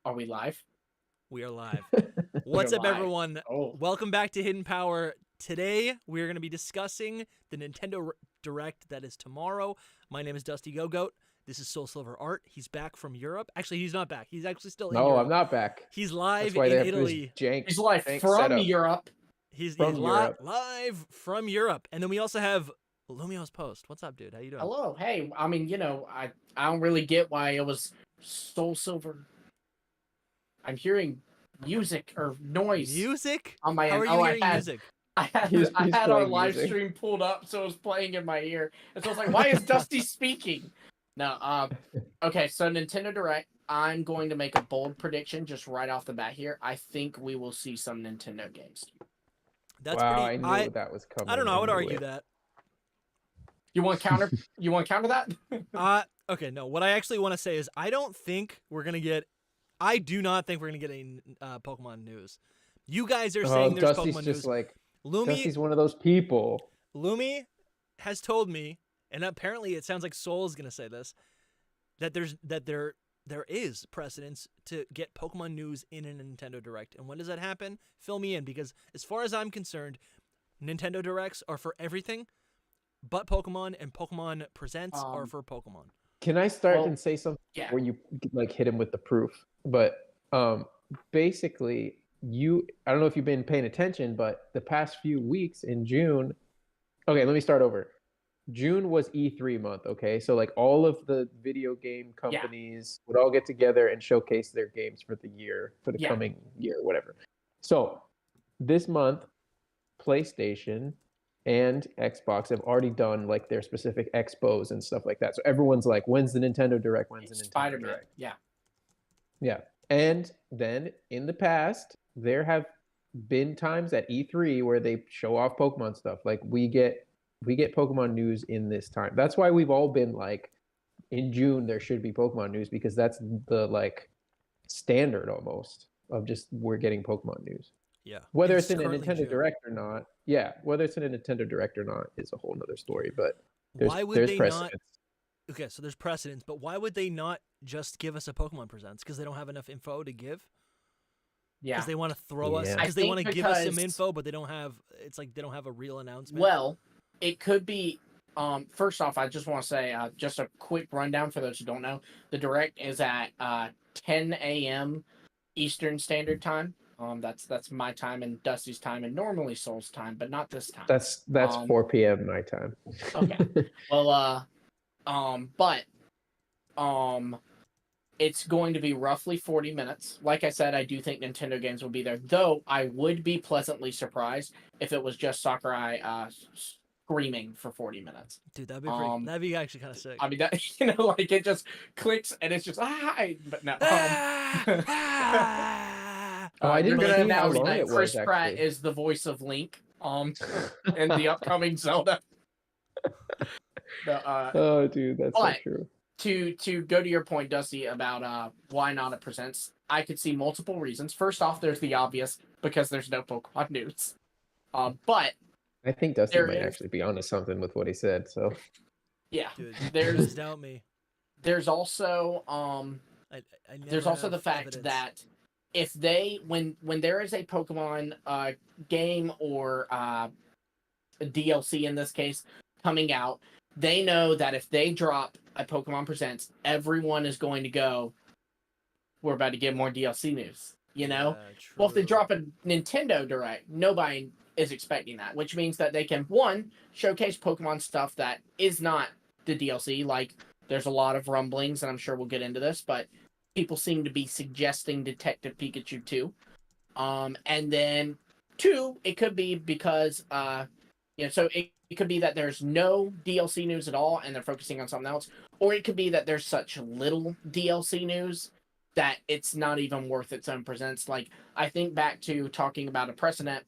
Are we live? We are live. We What's are up, live. everyone? Oh, Welcome back to Hidden Power. Today, we're going to be discussing the Nintendo Direct that is tomorrow. My name is Dusty Go-Goat. This is Soul Silver Art. He's back from Europe. Actually, he's not back. He's actually still in No, I'm Europe. not back. He's That's live why in they have Italy. this jank, he's live jank from setup Europe. He's from Europe. live from Europe. And then we also have Lumio's Post. What's up, dude? How you doing? Hello. Hey, I mean, I don't really get why it was Soul Silver. I'm hearing music or noise Music? on my How end. are you Oh, hearing music? He's I had our playing live music. stream pulled up, so it was playing in my ear, and so I was like, "Why is Dusty speaking?" No. Okay. So Nintendo Direct. I'm going to make a bold prediction just right off the bat here. I think we will see some Nintendo games. That's Wow, pretty... I knew that was coming. I don't know. I would knew argue it. that. You want counter? You want counter that? Okay, no. What I actually want to say is I do not think we're going to get any Pokemon news. You guys are saying there's Dusty's Pokemon just news. like Lumi Dusty's one of those people. has told me, and apparently it sounds like Soul is going to say this, that there is precedence to get Pokemon news in a Nintendo Direct. And when does that happen? Fill me in, because as far as I'm concerned, Nintendo Directs are for everything but Pokemon, and Pokemon Presents are for Pokemon. Can I start Well, and say something yeah. where you like hit him with the proof? But basically, I don't know if you've been paying attention, but the past few weeks in June. Okay, let me start over. June was E3 month, okay? So like all of the video game companies would all get together and showcase their games for the year, for the coming year, whatever. So this month, PlayStation and Xbox have already done like their specific expos and stuff like that. So everyone's like, when's the Nintendo Direct? When's the Nintendo Spider-Man. Direct? Yeah. Yeah. And then in the past, there have been times at E3 where they show off Pokemon stuff. Like we get Pokemon news in this time. That's why we've all been like, in June there should be Pokemon news, because that's the like standard almost of just we're getting Pokemon news. Yeah. Whether it's in a currently Nintendo June. Direct or not, whether it's in a Nintendo Direct or not is a whole nother story. But Why would there's they precedence. not? Okay, so there's precedence, but why would they not just give us a Pokemon Presents? Because they don't have enough info to give. Yeah. Because they want to throw us. Yeah. Because they want to give us some because- info, but they don't have. It's like they don't have a real announcement. Well, it could be. First off, I just want to say just a quick rundown for those who don't know. The Direct is at 10 a.m. Eastern Standard Time. That's my time and Dusty's time and normally Soul's time, but not this time. That's 4 p.m. my time. Okay. Well, it's going to be roughly 40 minutes. Like I said, I do think Nintendo games will be there, though I would be pleasantly surprised if it was just Sakurai screaming for 40 minutes. Dude, that'd be pretty, that'd be actually kind of sick. I mean, that like it just clicks and it's just but no. Oh, I You're didn't gonna see how announce long that it was, Chris Pratt actually. is the voice of Link in the upcoming Zelda. Oh, dude, that's so but- true. To go to your point, Dusty, about why not it presents, I could see multiple reasons. First off, there's the obvious, because there's no Pokemon news. But I think Dusty there might is- actually be onto something with what he said. So yeah, Dude, there's just doubt me. there's also I never there's also have the fact evidence. that if they when there is a Pokemon game or a DLC in this case coming out, they know that if they drop a Pokemon Presents, everyone is going to go, we're about to get more DLC news, you know? Yeah, Well, if they true. drop a Nintendo Direct, nobody is expecting that, which means that they can, one, showcase Pokemon stuff that is not the DLC. Like, there's a lot of rumblings, and I'm sure we'll get into this, but people seem to be suggesting Detective Pikachu 2. And then, two, it could be because, so it could be that there's no DLC news at all, and they're focusing on something else. Or it could be that there's such little DLC news that it's not even worth its own presence. Like, I think back to talking about a precedent.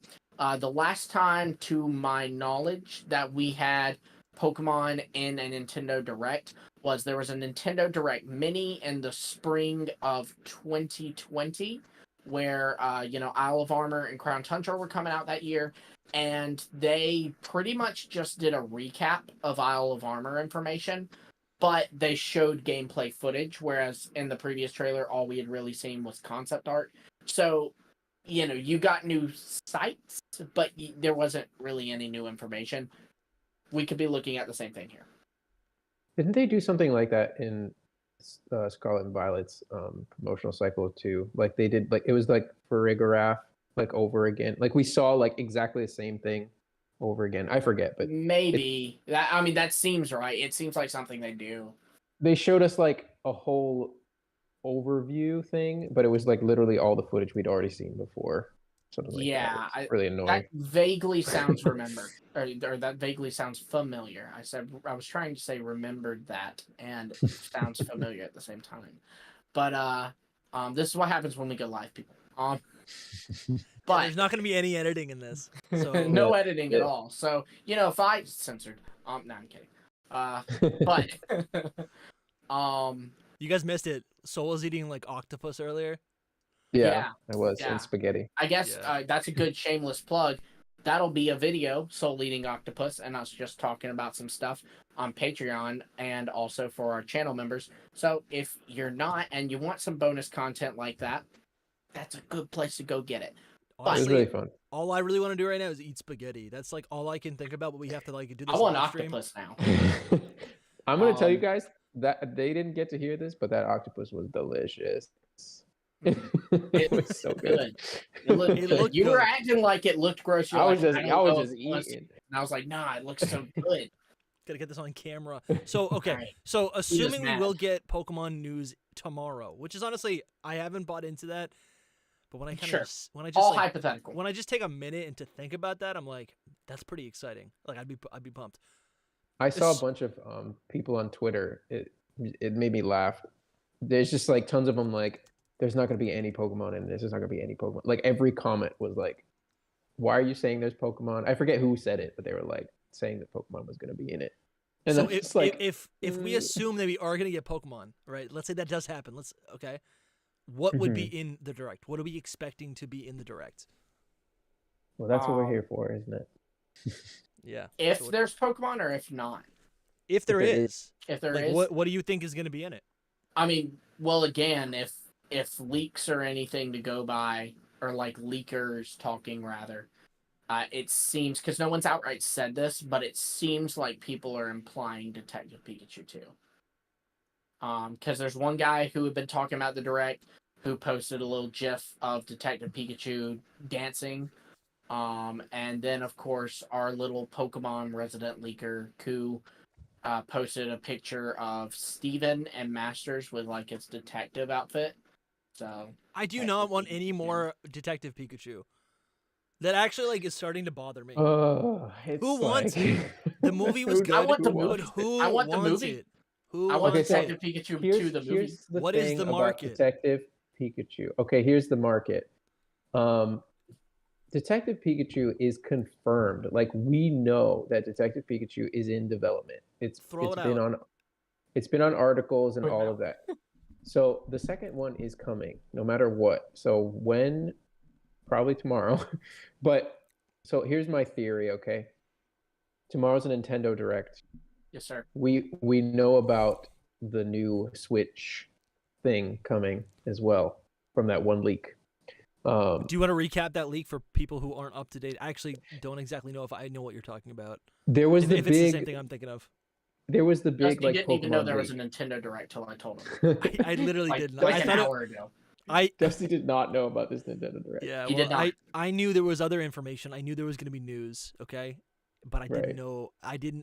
The last time, to my knowledge, that we had Pokemon in a Nintendo Direct was there was a Nintendo Direct Mini in the spring of 2020, where Isle of Armor and Crown Tundra were coming out that year, and they pretty much just did a recap of Isle of Armor information. but they showed gameplay footage, whereas in the previous trailer, all we had really seen was concept art. So, you got new sights, but there wasn't really any new information. We could be looking at the same thing here. Didn't they do something like that in Scarlet and Violet's promotional cycle too? Like they did, like it was like Farigiraf, like over again. Like we saw like exactly the same thing over again. I forget, but Maybe that seems right. It seems like something they do. they showed us like a whole overview thing, but it was like literally all the footage we'd already seen before. Something like that. It was really annoying. That vaguely sounds remembered, or that vaguely sounds familiar. I was trying to say remembered that, and it sounds familiar at the same time. But this is what happens when we go live, people. But there's not going to be any editing in this. So no editing at all. So if I censored, no, I'm kidding. But you guys missed it. Soul was eating like octopus earlier. Yeah, I was, and spaghetti. I guess that's a good shameless plug. That'll be a video, Soul eating octopus, and us just talking about some stuff on Patreon and also for our channel members. So if you're not and you want some bonus content like that, that's a good place to go get it. Honestly, it was really fun. All I really want to do right now is eat spaghetti. That's like all I can think about, but we have to like do this. I want live stream. octopus now. I'm gonna tell you guys that they didn't get to hear this, but that octopus was delicious. It was so good. It looked you good. were acting like it looked gross. I was just eating. And I was like, nah, it looks so good. Gotta get this on camera. So okay, Right. so assuming we will get Pokemon news tomorrow, which is honestly I haven't bought into that, but when I kind of when I just all like, hypothetical. when I just take a minute and to think about that, I'm like, that's pretty exciting. Like I'd be pumped. I saw a bunch of people on Twitter. It made me laugh. There's just like tons of them like, there's not going to be any Pokemon in this. There's not going to be any Pokemon. Like every comment was like, why are you saying there's Pokemon? I forget who said it, but they were like saying that Pokemon was going to be in it. And so if we assume that we are going to get Pokemon, right? Let's say that does happen. What would be in the Direct? What are we expecting to be in the Direct? Well, that's what we're here for, isn't it? Yeah. If there's Pokemon or if not. If there is. If there like, is. What do you think is going to be in it? I mean, well, again, if leaks are anything to go by, or like leakers talking rather, it seems, because no one's outright said this, but it seems like people are implying Detective Pikachu too. Because there's one guy who had been talking about the Direct who posted a little GIF of Detective Pikachu dancing. And then, of course, our little Pokemon resident leaker, Koo, posted a picture of Steven and Masters with like his detective outfit. So I do not want any more Detective Pikachu. That actually like is starting to bother me. Who wants it? The movie was good. I want the movie. But who I want the wants movie. it? Who I want wants Detective it? Pikachu Here's- 2, the movie. here's the What is thing the about market? Detective Pikachu. Okay, here's the market. Detective Pikachu is confirmed. Like we know that Detective Pikachu is in development. It's been on articles and all of that. So the second one is coming, no matter what. So when? Probably tomorrow. But so here's my theory. Okay, tomorrow's a Nintendo Direct. Yes, sir. We know about the new Switch thing coming as well from that one leak. Do you want to recap that leak for people who aren't up to date? I actually don't exactly know if I know what you're talking about. There was if it's the same thing I'm thinking of. There was the big Dusty like didn't Pokemon even know there was leak. a Nintendo Direct till I told him. I literally Like, did not. like I an thought hour ago. Dusty did not know about this Nintendo Direct. Yeah, He well, did not. I knew there was other information. I knew there was going to be news. Okay, but I didn't Right. know.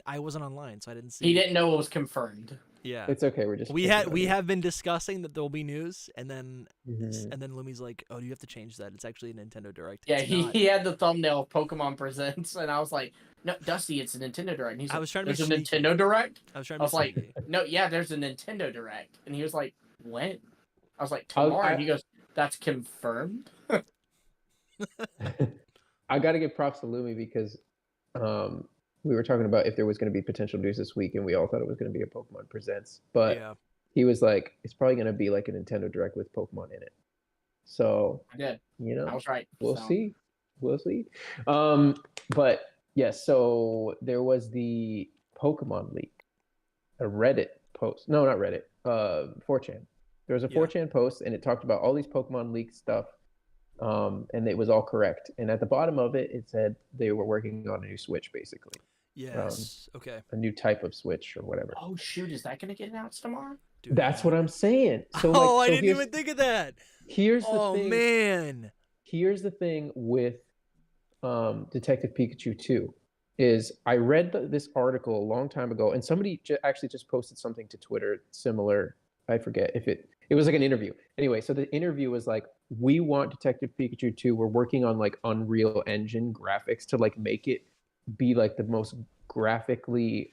I wasn't online, so I didn't see. He didn't know it was confirmed. Yeah, It's okay. We're just we have been discussing that there'll be news, and then Mhm. Lumi's like, "Oh, you have to change that. It's actually a Nintendo Direct." Yeah, It's he, not." he had the thumbnail of Pokemon Presents, and I was like, no, Dusty, it's a Nintendo Direct. And he's I like, was trying to be there's a sneaky. Nintendo Direct? I was trying I to was be like, sneaky. no, yeah, there's a Nintendo Direct. And he was like, when? I was like, I'll- tomorrow. I- And he goes, that's confirmed? I got to give props to Lumi because we were talking about if there was going to be potential news this week, and we all thought it was going to be a Pokemon Presents, but Yeah, he was like, it's probably going to be like a Nintendo Direct with Pokemon in it. So I did. you know, I was right. we'll So, see. We'll see. But yes, so there was the Pokemon leak, a Reddit post. No, not Reddit. 4chan. There was a Yeah. 4chan post, and it talked about all these Pokemon leak stuff, and it was all correct. And at the bottom of it, it said they were working on a new Switch, basically, Yes. Okay. a new type of Switch or whatever. Oh shoot, is that gonna get announced tomorrow? Dude, That's what I'm saying. So like, oh, I so didn't even think of that. Here's the Oh thing. man. Here's the thing with Detective Pikachu 2 is I read this article a long time ago, and somebody actually just posted something to Twitter similar. I forget if it was like an interview. Anyway, so the interview was like, we want Detective Pikachu 2. We're working on like Unreal Engine graphics to like make it be like the most graphically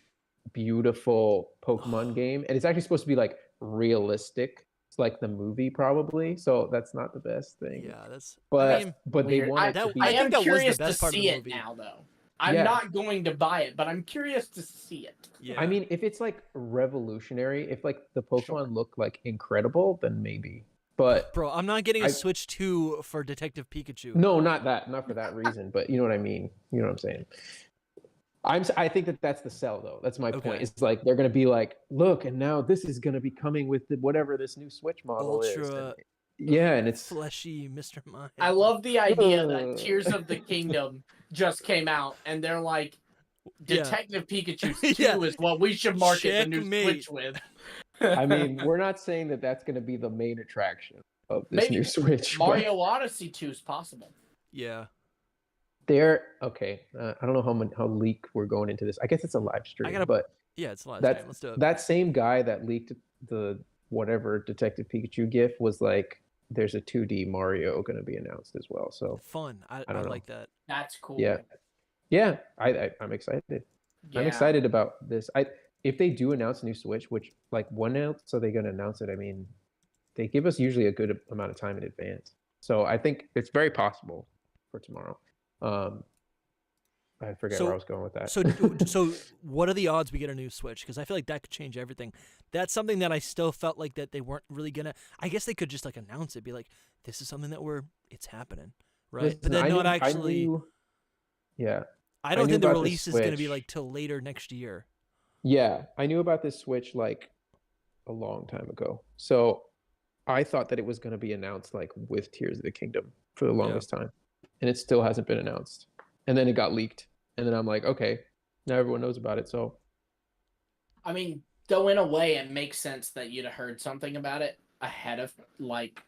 beautiful Pokemon game, and it's actually supposed to be like realistic. It's like the movie probably, so that's not the best thing. Yeah, that's. But I mean, but they Weird. want it to be. I I am think that was the curious best to part of see the it movie. now, though. I'm Yeah. not going to buy it, but I'm curious to see it. yeah. I mean, if it's like revolutionary, if like the Pokemon Sure. look like incredible, then maybe. But bro, I'm not getting a I- Switch 2 for Detective Pikachu. no, not for that reason. But you know what I mean. You know what I'm saying. I think that's the sell though. That's my Okay. point. It's like they're gonna be like, look, and now this is gonna be coming with whatever this new Switch model is. Ultra Yeah, and it's fleshy Mr. Mind. I love the idea that Ugh. Tears of the Kingdom just came out, and they're like, Yeah. Detective Pikachu 2 Yeah. is what we should market the new Checkmate. Switch with. I mean, we're not saying that that's gonna be the main attraction of this Maybe new Switch. but- Mario Odyssey 2 is possible. Yeah. They're okay. I don't know how leak we're going into this. I guess it's a live stream, gotta- but Yeah, it's a lot. That's- Let's do it. that same guy that leaked the whatever Detective Pikachu GIF was like, "There's a 2D Mario going to be announced as well." So Fun. I don't know. like that. That's cool. yeah, I'm excited. Yeah. I'm excited about this. If they do announce a new Switch, which like when else are they going to announce it? I mean, they give us usually a good amount of time in advance, so I think it's very possible for tomorrow. I forget So- where I was going with that. So what are the odds we get a new Switch? Because I feel like that could change everything. That's something that I still felt like that they weren't really gonna. I guess they could just like announce it, be like, "This is something that it's happening," right? But then not actually. Yeah. I don't knew think the about the release is gonna be Switch. like till later next year. Yeah, I knew about this Switch like a long time ago. So I thought that it was going to be announced like with Tears of the Kingdom for the longest time. And it still hasn't been announced. And then it got leaked. And then I'm like, okay, now everyone knows about it. So I mean, though in a way it makes sense that you'd have heard something about it ahead of like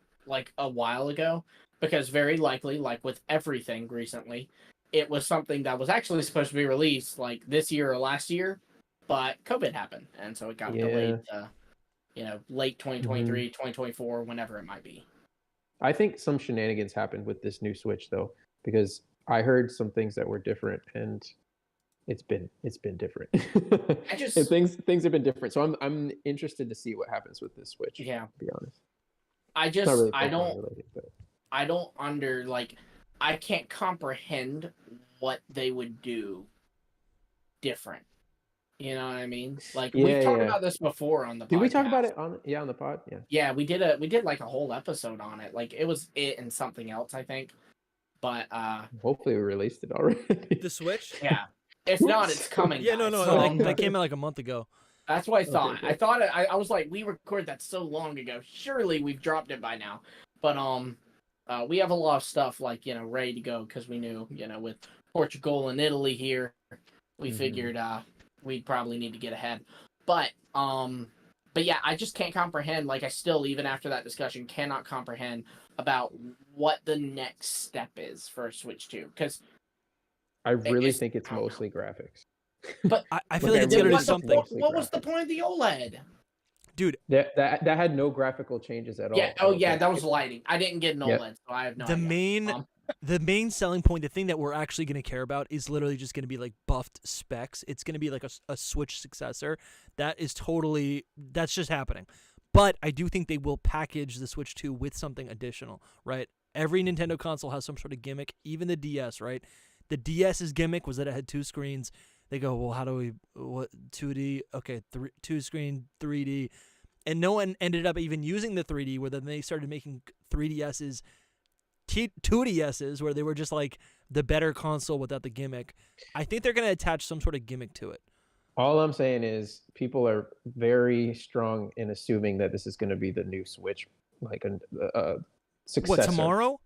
a while ago, because very likely, like with everything recently, it was something that was actually supposed to be released like this year or last year, but COVID happened, and so it got delayed to, late 2023, 2024, whenever it might be. I think some shenanigans happened with this new Switch though, because I heard some things that were different, and it's been different. things have been different. So I'm interested to see what happens with this Switch. Yeah. To be honest. I It's not really I Pokemon don't related, but I can't comprehend what they would do different. You know what I mean? Like we've talked about this before on the podcast. Did we talk about it on the pod? Yeah. Yeah, we did like a whole episode on it. Like it was it and something else, I think. But Hopefully we released it already. The Switch? yeah. If not, it's coming. Yeah, no, guys. no, So, that came out like a month ago. that's what I thought. Okay, I thought I was like, we recorded that so long ago. Surely we've dropped it by now. But we have a lot of stuff like ready to go because we knew with Portugal and Italy here, we figured we'd probably need to get ahead. But yeah, I just can't comprehend. Like I still, even after that discussion, cannot comprehend about what the next step is for Switch 2 because. I really It's- think it's I don't know. mostly graphics. I feel Look, like it's I gonna really do think something. mostly What was the graphics. point of the OLED? Dude, That had no graphical changes at all. Yeah. I Oh don't yeah, think. that was lighting. I didn't get an Yeah. OLED, so I have no the idea. main selling point, the thing that we're actually going to care about is literally just going to be like buffed specs. It's going to be like a Switch successor. That's just happening. But I do think they will package the Switch 2 with something additional, right? Every Nintendo console has some sort of gimmick, even the DS, right? The DS's gimmick was that it had two screens. They go, well, how do we, 2D? Okay, two screen, 3D. And no one ended up even using the 3D, where then they started making 3DS's 2DS's where they were just like the better console without the gimmick. I think they're going to attach some sort of gimmick to it. All I'm saying is people are very strong in assuming that this is going to be the new Switch, like a successor. What, tomorrow?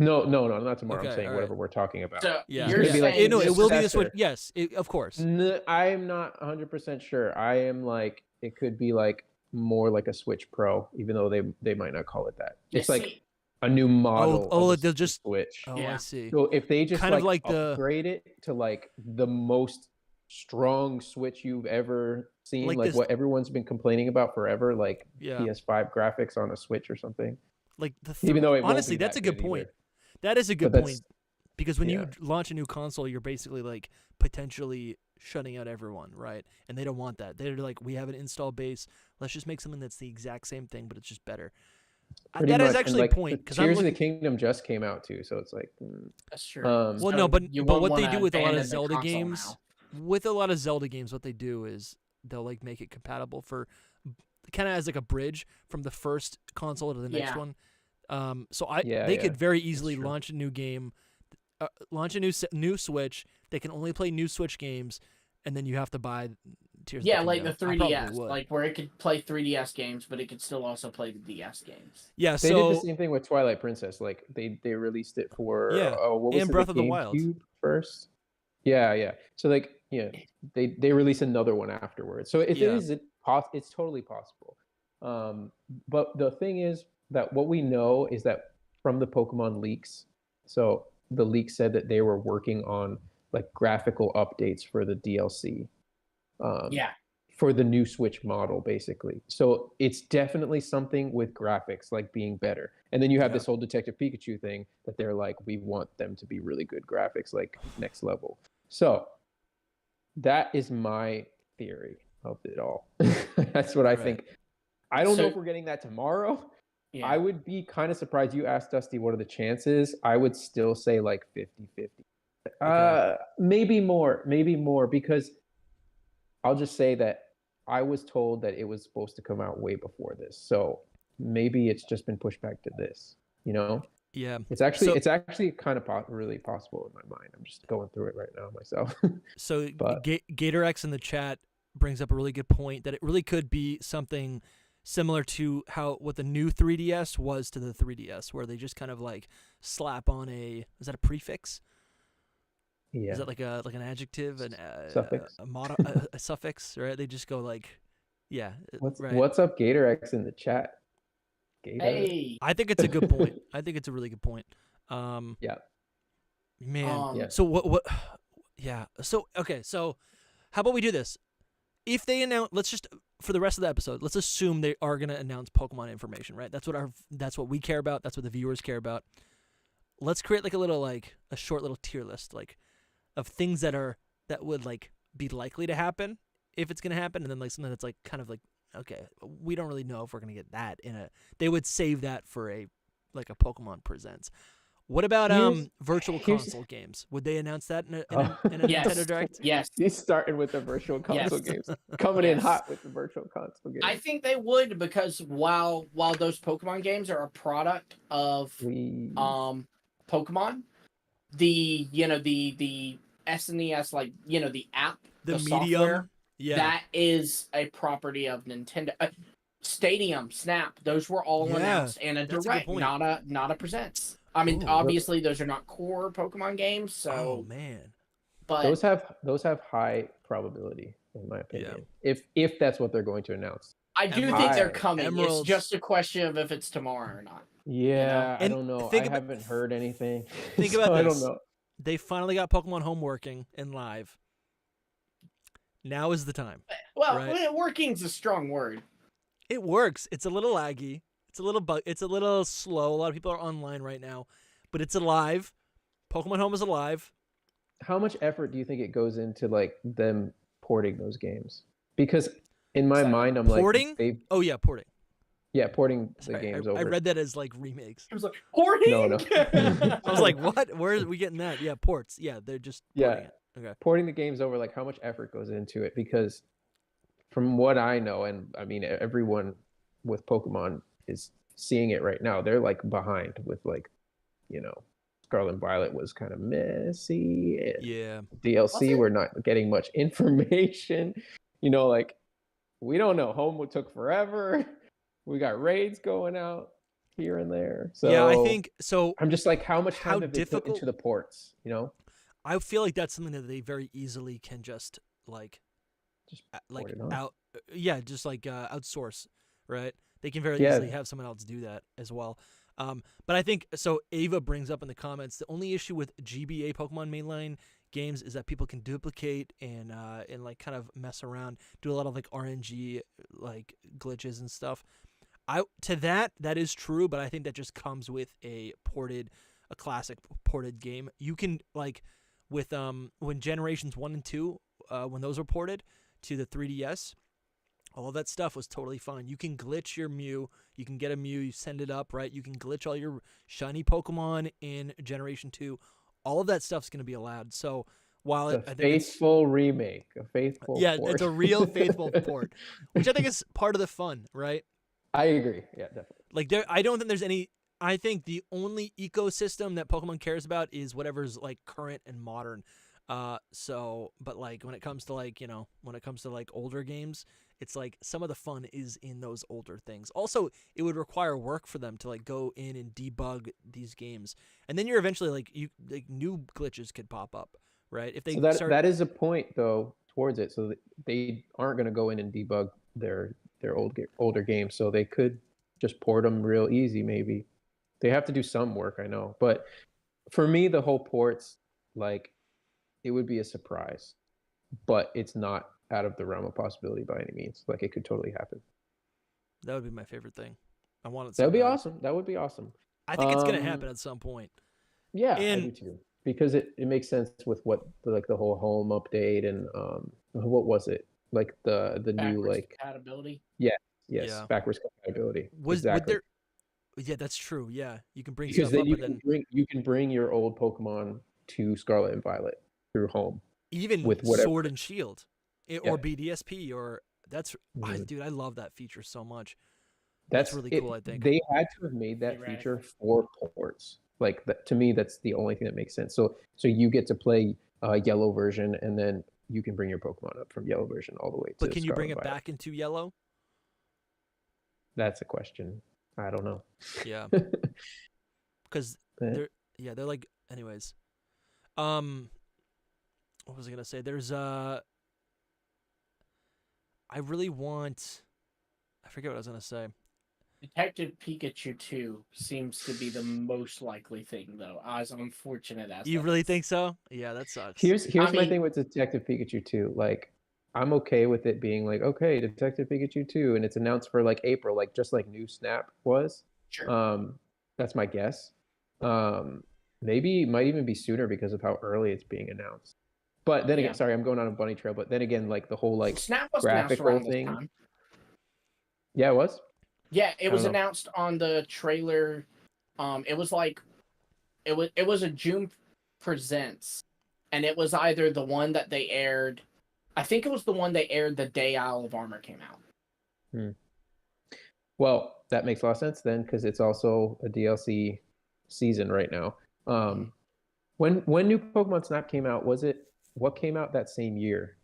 No, not tomorrow. Okay, I'm saying all whatever right. we're talking about. So Yeah, you're gonna be like saying no, the it will be the Switch. successor. Yes, of course. I'm not 100% sure. I am like, it could be like more like a Switch Pro, even though they might not call it that. you It's like see, a new model of they'll a just. Switch. Oh, I Yeah. see. So if they just Kind of like the upgrade it to like the most strong Switch you've ever seen, Like like this- what everyone's been complaining about forever, like Yeah. PS5 graphics on a Switch or something. like the Even though it won't honestly, be that's that a good good point. either. That is a good But point because when yeah. you launch a new console, you're basically like potentially shutting out everyone, right? And they don't want that. They're like, we have an install base. Let's just make something that's the exact same thing, but it's just better. Pretty That much. is And, actually like, a point because I'm Tears of the looking. Kingdom just came out too, so it's like that's true. Well, So no, but you what won't they wanna do with a lot of abandon the Zelda console games, now. with a lot of Zelda games, what they do is they'll like make it compatible for kind of as like a bridge from the first console to the next Yeah. one. So Yeah, they yeah, could very easily true. launch a new game, launch a new Switch. They can only play new Switch games, and then you have to buy Tears. Yeah, of the like the Kingdom. I 3DS, probably would. like where it could play 3DS games, but it could still also play the DS games. Yeah, they did the so same thing with Twilight Princess. Like they released it for Yeah, what was and it, Breath the of the Wild. GameCube first. Yeah. So like they release another one afterwards. So if Yeah. it is it's totally possible. But the thing is that what we know is that from the Pokemon leaks. So the leak said that they were working on like graphical updates for the DLC. Yeah, For the new Switch model, basically. So it's definitely something with graphics like being better. And then you have Yeah. this whole Detective Pikachu thing that they're like, we want them to be really good graphics, like next level. So that is my theory of it all. That's what I Right. think. I don't know So- if we're getting that tomorrow. yeah. I would be kind of surprised. You asked Dusty, what are the chances? I would still say like 50-50. Maybe more, because I'll just say that I was told that it was supposed to come out way before this. So maybe it's just been pushed back to this, you know? yeah. It's actually So- kind of really possible in my mind. I'm just going through it right now myself. So But- GatorX in the chat brings up a really good point that it really could be something similar to what the new 3DS was to the 3DS, where they just kind of like slap on is that a prefix? Yeah. Is that like an adjective, Suffix. a suffix, right? They just go like, yeah. right. What's up, GatorX in the chat? Gator? Hey, I think it's a good point. I think it's a really good point. Yeah. Man. Yeah. So what? Yeah. So okay. So how about we do this? If they announce, let's just for the rest of the episode, let's assume they are gonna announce Pokemon information, right? That's what we care about. That's what the viewers care about. Let's create like a short little tier list, like of things that would like be likely to happen if it's gonna happen, and then like something that's like kind of like, okay, we don't really know if we're gonna get that they would save that for a Pokemon Presents. What about virtual console games? Would they announce that in a yes, Nintendo Direct? yes. He's starting with the virtual console games. Coming in Yes. hot with the virtual console games. I think they would, because while those Pokemon games are a product of Pokemon, the SNES, like the app, The medium, software, yeah, that is a property of Nintendo. Stadium, Snap, those were all Yeah, announced in a that's a good direct, point. not a Presents. I mean, Ooh. obviously those are not core Pokemon games, oh so man, but those have high probability, in my opinion. If that's what they're going to announce. I do Emeralds. think they're coming. Emeralds. It's just a question of if it's tomorrow or not. Yeah, I And don't know. think I about- haven't heard anything. think so about I this. don't know. they finally got Pokemon Home working and live. Now is the time. Well, Right. working's a strong word. It works. It's a little laggy. It's a little it's a little slow. A lot of people are online right now, but it's alive. Pokemon Home is alive. How much effort do you think it goes into like them porting those games? Because in my So, mind, I'm porting? like they Oh yeah, porting. porting the Sorry, games I over. read that as like remakes. I was like, hoarding. No. I was like, what? Where are we getting that? Yeah, ports. Yeah, they're just porting it. Okay. Porting the games over, like how much effort goes into it? Because from what I know, and I mean everyone with Pokemon is seeing it right now, they're like behind with like Scarlet and Violet was kind of messy. And Yeah. DLC, we're not getting much information. Like we don't know. Home took forever. We got raids going out here and there. So Yeah, I think so. I'm just like, how much How time have they put difficult- into the ports? I feel like that's something that they very easily can just like port it on. outsource, right? They can very Yeah. easily have someone else do that as well. But I think so. Ava brings up in the comments the only issue with GBA Pokemon mainline games is that people can duplicate and like kind of mess around, do a lot of like RNG like glitches and stuff. That is true, but I think that just comes with a classic ported game. You can like with when generations 1 and 2 when those were ported to the 3DS, all of that stuff was totally fine. You can glitch your Mew. You can get a Mew. You send it up, right? You can glitch all your shiny Pokemon in Generation 2. All of that stuff's going to be allowed. So while A faithful remake, a faithful port. it's a real faithful port, which I think is part of the fun, right? I agree. Yeah, definitely. Like I don't think there's any. I think the only ecosystem that Pokemon cares about is whatever's like current and modern. But like when it comes to like older games, it's like some of the fun is in those older things. Also, it would require work for them to like go in and debug these games, and then you're eventually like new glitches could pop up, right? If they that is a point though towards it, so they aren't going to go in and debug their older games, so they could just port them real easy. Maybe they have to do some work, I know, but for me, the whole ports, like, it would be a surprise, but it's not out of the realm of possibility by any means. Like, it could totally happen. That would be my favorite thing. I want it. That would be awesome. That would be awesome. I think it's gonna happen at some point. Yeah, I do too. Because it makes sense with what the whole home update and what was it? Like the new like compatibility. Yes, Yeah. backwards compatibility. Would exactly. there? Yeah, that's true. Yeah, you can bring Because stuff then up, you can bring your old Pokemon to Scarlet and Violet through home. even with whatever. Sword and Shield, or BDSP, or that's dude, I love that feature so much. That's really cool. I think they had to have made that feature for ports. Like that, to me, that's the only thing that makes sense. So you get to play yellow version, and then you can bring your Pokemon up from yellow version all the way to. But can you bring Scarlet it back into yellow? That's a question. I don't know. Yeah, because they're like, anyways. What was I gonna say? There's I really want. I forget what I was gonna say. Detective Pikachu 2 seems to be the most likely thing, though. As unfortunate as you really think so? Yeah, that sucks. Here's my thing with Detective Pikachu 2. Like, I'm okay with it being like, okay, Detective Pikachu 2, and it's announced for like April, like just like New Snap was. Sure. That's my guess. Maybe it might even be sooner because of how early it's being announced. But then again, sorry, I'm going on a bunny trail. But then again, like the whole like Snap was graphical thing. Yeah, it was. Yeah, it was announced on the trailer. It was like, it was a June Presents, and it was either the one that they aired. I think it was the one they aired the day Isle of Armor came out. Well, that makes a lot of sense then, because it's also a DLC season right now. When new Pokemon Snap came out, what came out that same year?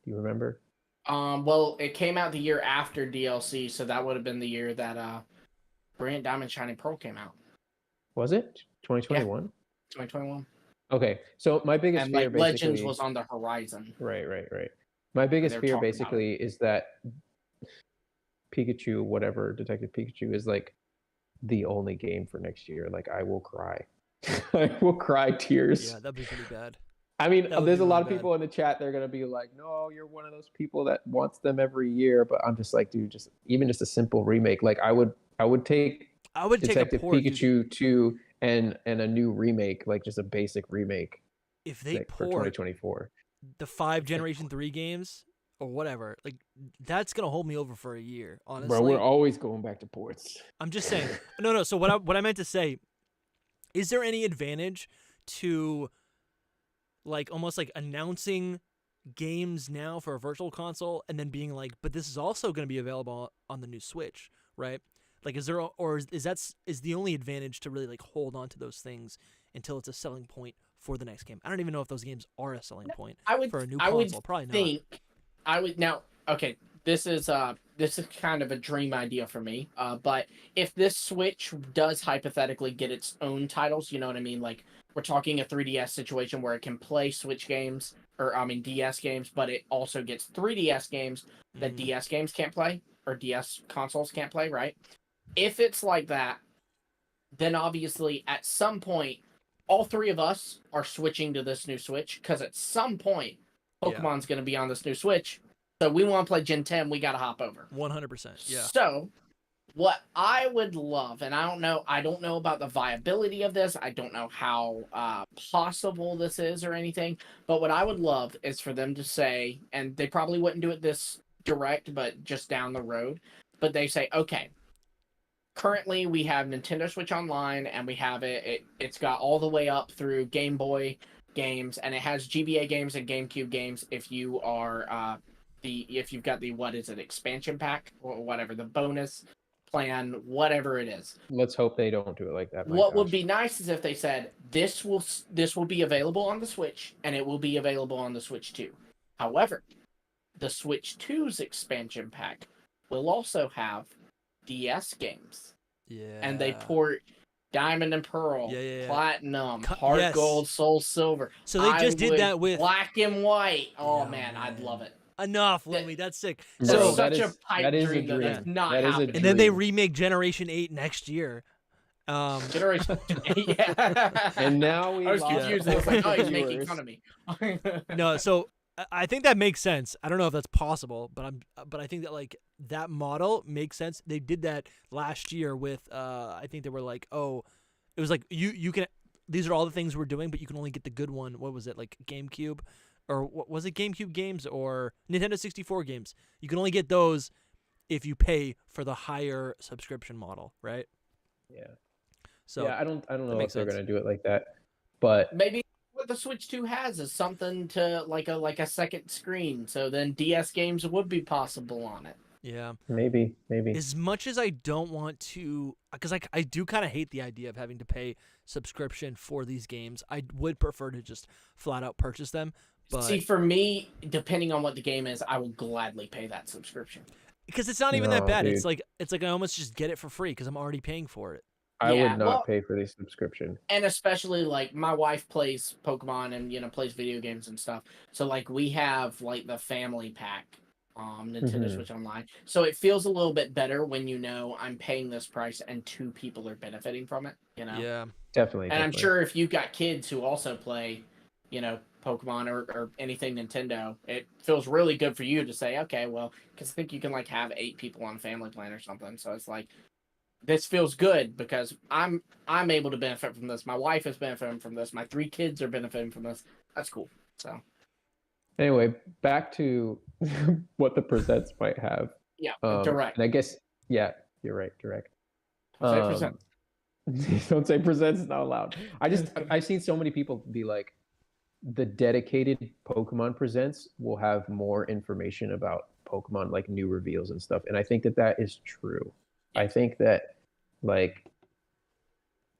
Do you remember? Well, it came out the year after DLC, so that would have been the year that Brilliant Diamond Shining Pearl came out. Was it 2021? Yeah, 2021. Okay, so my biggest and fear like basically, Legends was on the horizon. Right. My biggest fear basically is that Pikachu, whatever Detective Pikachu, is like the only game for next year. Like, I will cry. I will cry tears. Yeah, that'd be pretty bad. I mean, there's a lot of people in the chat. They're gonna be like, "No, you're one of those people that wants them every year." But I'm just like, dude, just a simple remake. Like, I would take Detective Pikachu 2 and a new remake, like just a basic remake. If they for 2024, the 5 Generation 3 games or whatever, like that's gonna hold me over for a year. Honestly, bro, we're always going back to ports. I'm just saying. No. So what I meant to say, is there any advantage to like almost like announcing games now for a virtual console and then being like, but this is also going to be available on the new Switch, right? Like, is there, or is the only advantage to really like hold on to those things until it's a selling point for the next game. I don't even know if those games are a selling point I would for a new I would console. Probably not. think I would now. Okay, this is kind of a dream idea for me. But if this Switch does hypothetically get its own titles, you know what I mean? Like we're talking a 3DS situation where it can play Switch games, or I mean DS games, but it also gets 3DS games that Mhm. DS games can't play or DS consoles can't play, right? If it's like that, then obviously at some point, all three of us are switching to this new Switch because at some point, Yeah. Pokemon's going to be on this new Switch. So we want to play Gen 10, we got to hop over. 100%. Yeah. So what I would love, and I don't know about the viability of this. I don't know how possible this is or anything. But what I would love is for them to say, and they probably wouldn't do it this direct, but just down the road. But they say, okay, currently we have Nintendo Switch Online, and we have it's got all the way up through Game Boy games, and it has GBA games and GameCube games if you are if you've got the expansion pack or whatever, the bonus plan, whatever it is. Let's hope they don't do it like that. What would be nice is if they said this will be available on the Switch, and it will be available on the Switch 2. However, the Switch 2's expansion pack will also have DS games. Yeah. And they port Diamond and Pearl, Yeah. Platinum, Heart Gold, Soul Silver. So they just did that with Black and White. Oh Yeah, man, I'd man. love it. Enough, Louie. That's sick. Bro, So That's that such is- a pipe that is a dream, though. dream. That's not That is a happening. and then they dream. remake Generation 8 next year. Generation. Yeah. And now we I was lost confused. I was like, oh, he's making viewers. fun of me. No, so I think that makes sense. I don't know if that's possible, but I think that like that model makes sense. They did that last year with I think they were like, oh, it was like you can, these are all the things we're doing, but you can only get the good one. What was it, like GameCube, or what was it, GameCube games or Nintendo 64 games? You can only get those if you pay for the higher subscription model, right? Yeah. So yeah, I don't know if makes they're sense. gonna do it like that, but Maybe what the Switch 2 has is something to like a second screen, so then DS games would be possible on it. yeah. maybe. As much as I don't want to, because I do kind of hate the idea of having to pay subscription for these games. I would prefer to just flat out purchase them. But See, for me, depending on what the game is, I will gladly pay that subscription. because it's not even that No, bad. dude. It's like I almost just get it for free because I'm already paying for it. I Yeah, would not well- pay for the subscription. And especially like my wife plays Pokemon and plays video games and stuff. So like we have like the family pack, Nintendo Mhm. Switch Online. So it feels a little bit better when I'm paying this price and two people are benefiting from it. Yeah. Definitely. And I'm definitely. sure if you've got kids who also play, Pokemon or anything Nintendo, it feels really good for you to say, okay, well, because I think you can like have 8 people on family plan or something. So it's like, this feels good because I'm able to benefit from this. My wife is benefiting from this. My 3 kids are benefiting from this. That's cool. So Anyway, back to what the presents might have. yeah, Um, direct. And I guess, yeah, you're right. Direct. Say present. Don't say presents, it's not allowed. I've seen so many people be like, the dedicated Pokemon presents will have more information about Pokemon, like new reveals and stuff. And I think that is true. I think that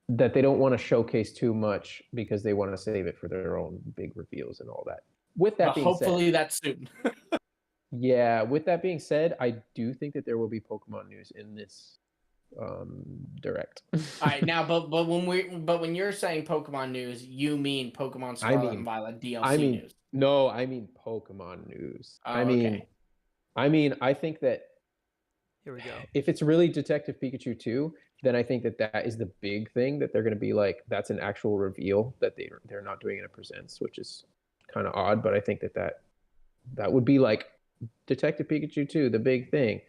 that they don't want to showcase too much because they want to save it for their own big reveals and all that. With that But being hopefully said, that's soon. yeah, with that being said, I do think that there will be Pokemon news in this direct. All right, now, but when you're saying Pokemon news, you mean Pokemon Scarlet and Violet DLC news? No, I mean Pokemon news. Oh, I mean, okay. I think that Here we go. if it's really Detective Pikachu 2, then I think that is the big thing that they're going to be like, that's an actual reveal that they're not doing in a presents, which is kind of odd, but I think that would be like Detective Pikachu 2, the big thing.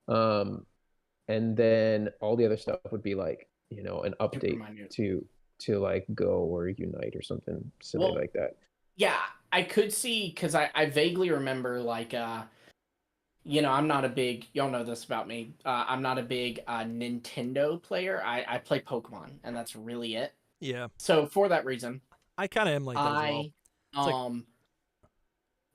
And then all the other stuff would be like, an update to like Go or Unite or something silly like that. Yeah, I could see, because I vaguely remember, like, I'm not a big, y'all know this about me, I'm not a big Nintendo player. I play Pokemon, and that's really it. Yeah. So for that reason, I kind of am like that as well. It's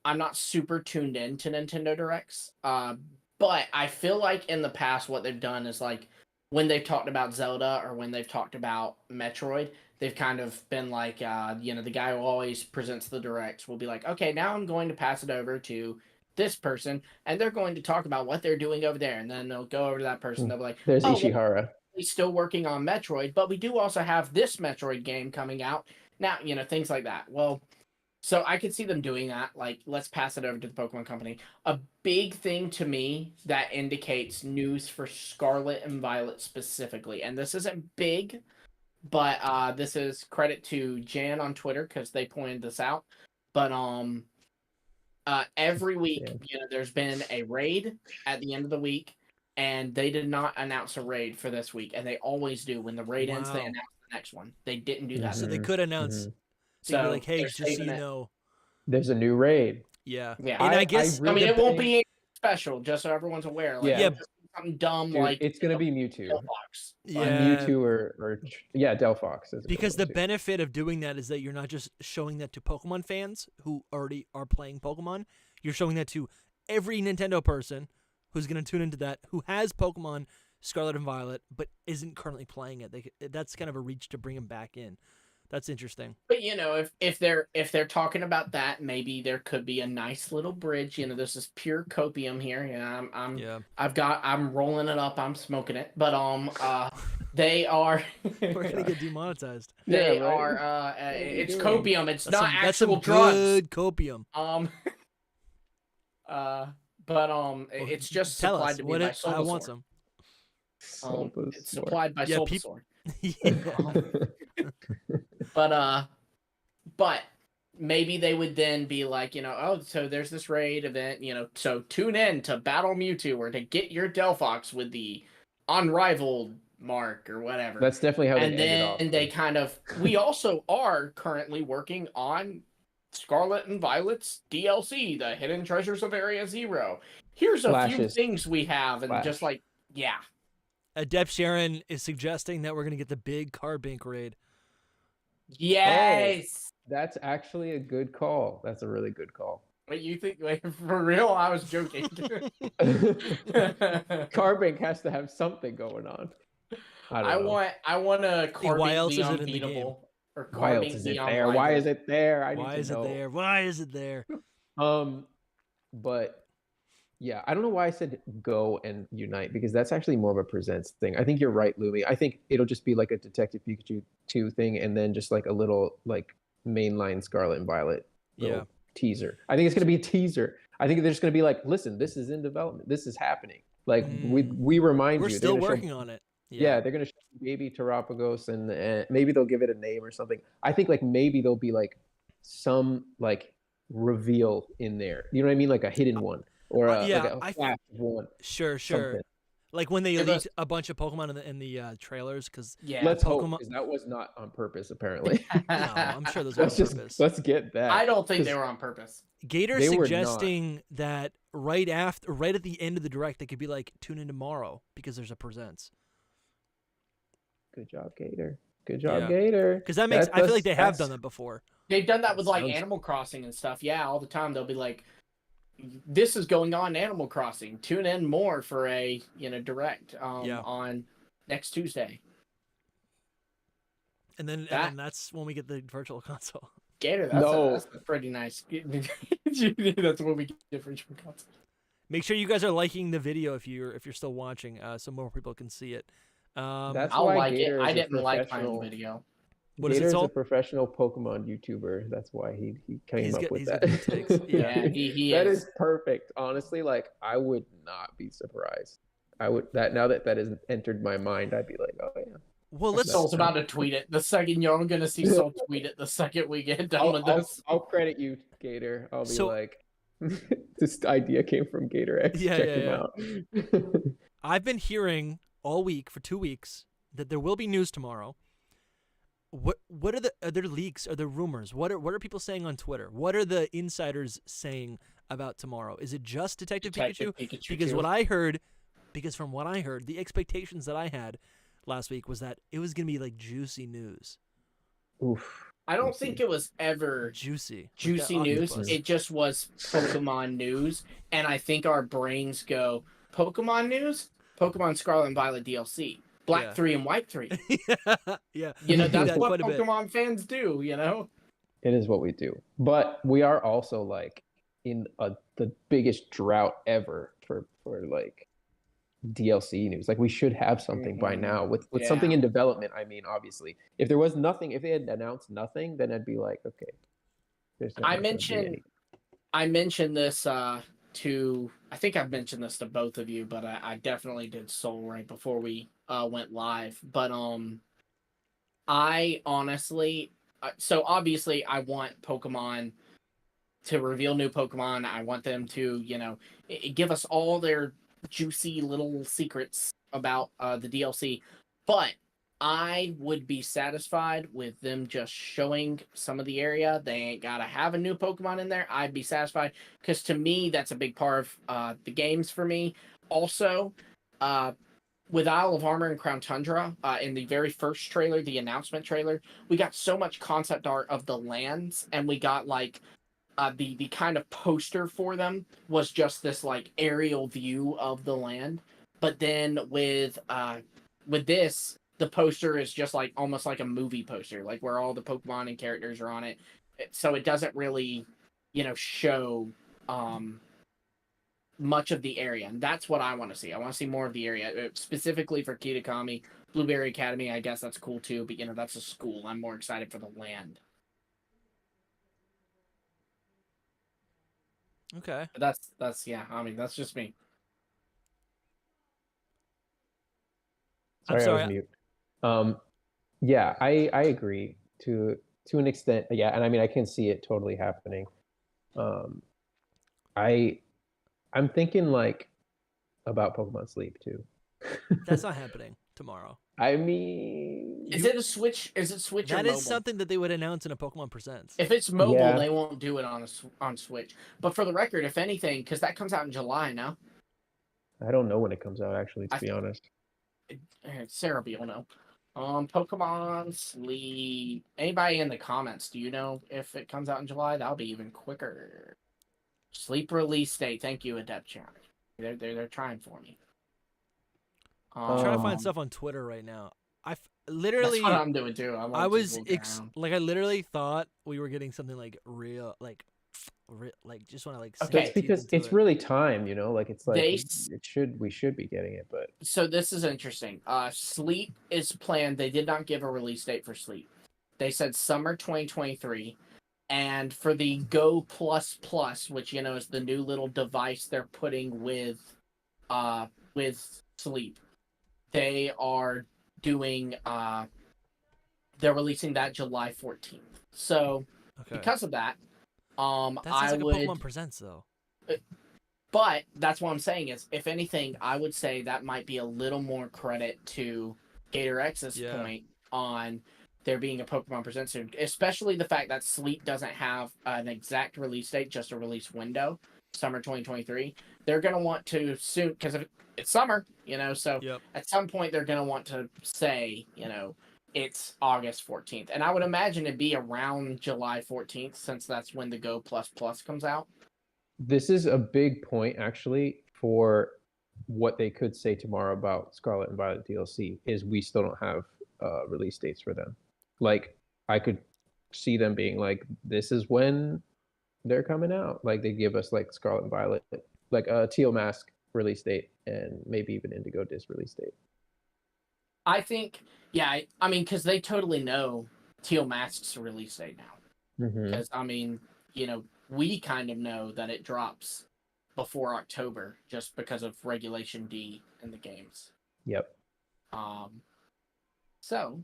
I'm not super tuned in to Nintendo Directs, but I feel like in the past what they've done is like when they've talked about Zelda or when they've talked about Metroid, they've kind of been like, the guy who always presents the directs will be like, okay, now I'm going to pass it over to this person, and they're going to talk about what they're doing over there, and then they'll go over to that person. They'll be like, There's oh, Ishihara. he's still working on Metroid, but we do also have this Metroid game coming out now. Things like that. Well, so I could see them doing that. Like, let's pass it over to the Pokemon Company. A big thing to me that indicates news for Scarlet and Violet specifically, and this isn't big, but this is credit to Jan on Twitter because they pointed this out. But every week, there's been a raid at the end of the week, and they did not announce a raid for this week, and they always do. When the raid ends, they announce the next one. They didn't do that. So they could announce. So be like, hey, just so you know, there's a new raid. Yeah. Yeah. And I guess I mean, it won't be special, just so everyone's aware. Like, Yeah. something dumb Dude, like it's gonna be Mewtwo. Delphox. Mewtwo or Delphox. Because the benefit of doing that is that you're not just showing that to Pokemon fans who already are playing Pokemon. You're showing that to every Nintendo person who's gonna tune into that who has Pokemon Scarlet and Violet but isn't currently playing it. That's kind of a reach to bring them back in. That's interesting. But if they're talking about that, maybe there could be a nice little bridge. This is pure copium here. I'm rolling it up. I'm smoking it. But they are. We're gonna get demonetized. They are. It's copium. It's not actual that's drugs. Good copium. It's just Tell supplied us to me what by it. I want Bulbasaur. some. It's supplied by Yeah, Bulbasaur. Yeah. But maybe they would then be like, so there's this raid event, so tune in to Battle Mewtwo or to get your Delphox with the unrivaled mark or whatever. That's definitely how. And then they kind of. We also are currently working on Scarlet and Violet's DLC, the Hidden Treasures of Area Zero. Here's a few things we have, and just like, yeah. Adept Sharon is suggesting that we're gonna get the big Carbink raid. Yes. Oh, that's actually a good call. That's a really good call. Wait, you think for real? I was joking. Carbink has to have something going on. I want a Carbink why else the is it in the unbeatable, or why else Carbink is the it there? unrivaled. Why is it there? I need Why to is know. it there? Why is it there? But yeah, I don't know why I said go and unite, because that's actually more of a presents thing. I think you're right, Lumi. I think it'll just be like a Detective Pikachu 2 thing, and then just like a little like mainline Scarlet and Violet teaser. I think it's gonna be a teaser. I think they're just gonna be like, listen, this is in development. This is happening. Like we remind We're you. We're still working on it. Yeah, they're gonna show baby Terapagos, and maybe they'll give it a name or something. I think like maybe there'll be like some like reveal in there. You know what I mean? Like a hidden one. Or like a flash one. Sure. Something. Like when they leaked a bunch of Pokemon in the trailers, because let's hope, because that was not on purpose, apparently. No, I'm sure those were on purpose. Let's get that. I don't think they were on purpose. Gator suggesting that right at the end of the direct, they could be like, tune in tomorrow because there's a presents. Good job, Gator. Good job, Gator. Because that makes I feel like they have done that before. They've done that with like Animal Crossing and stuff. Yeah, all the time they'll be like, this is going on Animal Crossing. Tune in more for a direct on next Tuesday. And then that's when we get the virtual console. Gator, that's pretty nice. That's when we get virtual console. Make sure you guys are liking the video if you're still watching, so more people can see it. I'll like Gator it. I didn't like my video. Gator's a professional Pokemon YouTuber. That's why he came up with that. He that is perfect. Honestly, like I would not be surprised. I would now that has entered my mind, I'd be like, oh yeah. Well, Soul's about to tweet it. The second you're gonna see Soul tweet it the second we get done with this. I'll credit you, Gator. I'll be like, this idea came from Gator X. Check him out. I've been hearing all week for 2 weeks that there will be news tomorrow. What are there leaks? Are there rumors? What are people saying on Twitter? What are the insiders saying about tomorrow? Is it just Detective Pikachu? Because from what I heard, the expectations that I had last week was that it was gonna be like juicy news. Oof. I don't think it was ever juicy news. It just was Pokemon news, and I think our brains go Pokemon news, Pokemon Scarlet and Violet DLC. Black Yeah. 3 and White 3. Yeah. You know, We do that's that what quite a bit. Pokemon fans do, you know? It is what we do. But we are also like in the biggest drought ever for like DLC news. Like we should have something by now with something in development. I mean, obviously, if there was nothing, if they had announced nothing, then I'd be like, okay, there's not gonna be any. I mentioned this to, I think I've mentioned this to both of you, but I definitely did Soul right before we went live. But I honestly, so obviously I want Pokemon to reveal new Pokemon. I want them to, you know, give us all their juicy little secrets about the DLC. But I would be satisfied with them just showing some of the area. They ain't gotta have a new Pokemon in there. I'd be satisfied because to me that's a big part of the games for me. Also, uh, with Isle of Armor and Crown Tundra, in the very first trailer, the announcement trailer, we got so much concept art of the lands, and we got like the kind of poster for them was just this like aerial view of the land. But then with this, the poster is just like almost like a movie poster, like where all the Pokemon and characters are on it. So it doesn't really, you know, show much of the area, and that's what I want to see. I want to see more of the area, specifically for Kitakami, Blueberry Academy. I guess that's cool too, but you know, that's a school. I'm more excited for the land. Okay. But that's yeah. I mean, that's just me. I'm Sorry, I was sorry. mute. Yeah, I agree to an extent. Yeah, and I mean I can see it totally happening. Um, I I'm thinking like about Pokemon Sleep too. That's not happening tomorrow. I mean, Is it a Switch? Is it Switch or That mobile? is something that they would announce in a Pokemon Presents. If it's mobile, Yeah. they won't do it on Switch. But for the record, if anything, because that comes out in July now. I don't know when it comes out actually, to I be honest. Sarah B will know. Pokemon Sleep. Anybody in the comments? Do you know if it comes out in July? That'll be even quicker. Sleep release date. Thank you, Adept Chat. They're trying for me. I'm trying to find Um, stuff on Twitter right now. That's Literally, what I'm doing too. I'm I like, was just looking around. like I literally thought we were getting something like real, like just want to like sink Okay. It's teeth because into it's it. really time, you know, like it's like They we should be getting it, but So this is interesting. Sleep is planned. They did not give a release date for Sleep. They said summer 2023. And for the Go Plus Plus, which you know is the new little device they're putting with Sleep, they are doing they're releasing that July 14th. So Okay. because of that, That sounds I like would. a Pokemon Presents though. But that's what I'm saying is, if anything, I would say that might be a little more credit to Gator X's point on there being a Pokemon Presents soon, especially the fact that Sleep doesn't have an exact release date, just a release window, summer 2023. They're going to want to soon, because it's summer, you know, so at some point they're going to want to say, you know, it's August 14th. And I would imagine it'd be around July 14th, since that's when the Go Plus Plus comes out. this is a big point actually for what they could say tomorrow about Scarlet and Violet DLC is we still don't have release dates for them. Like I could see them being like, this is when they're coming out. Like they give us like Scarlet and Violet, like a Teal Mask release date and maybe even Indigo Disc release date. I think, yeah, I mean, because they totally know Teal Mask's release date now. Because, I mean, you know, we kind of know that it drops before October just because of Regulation D in the games. Yep. So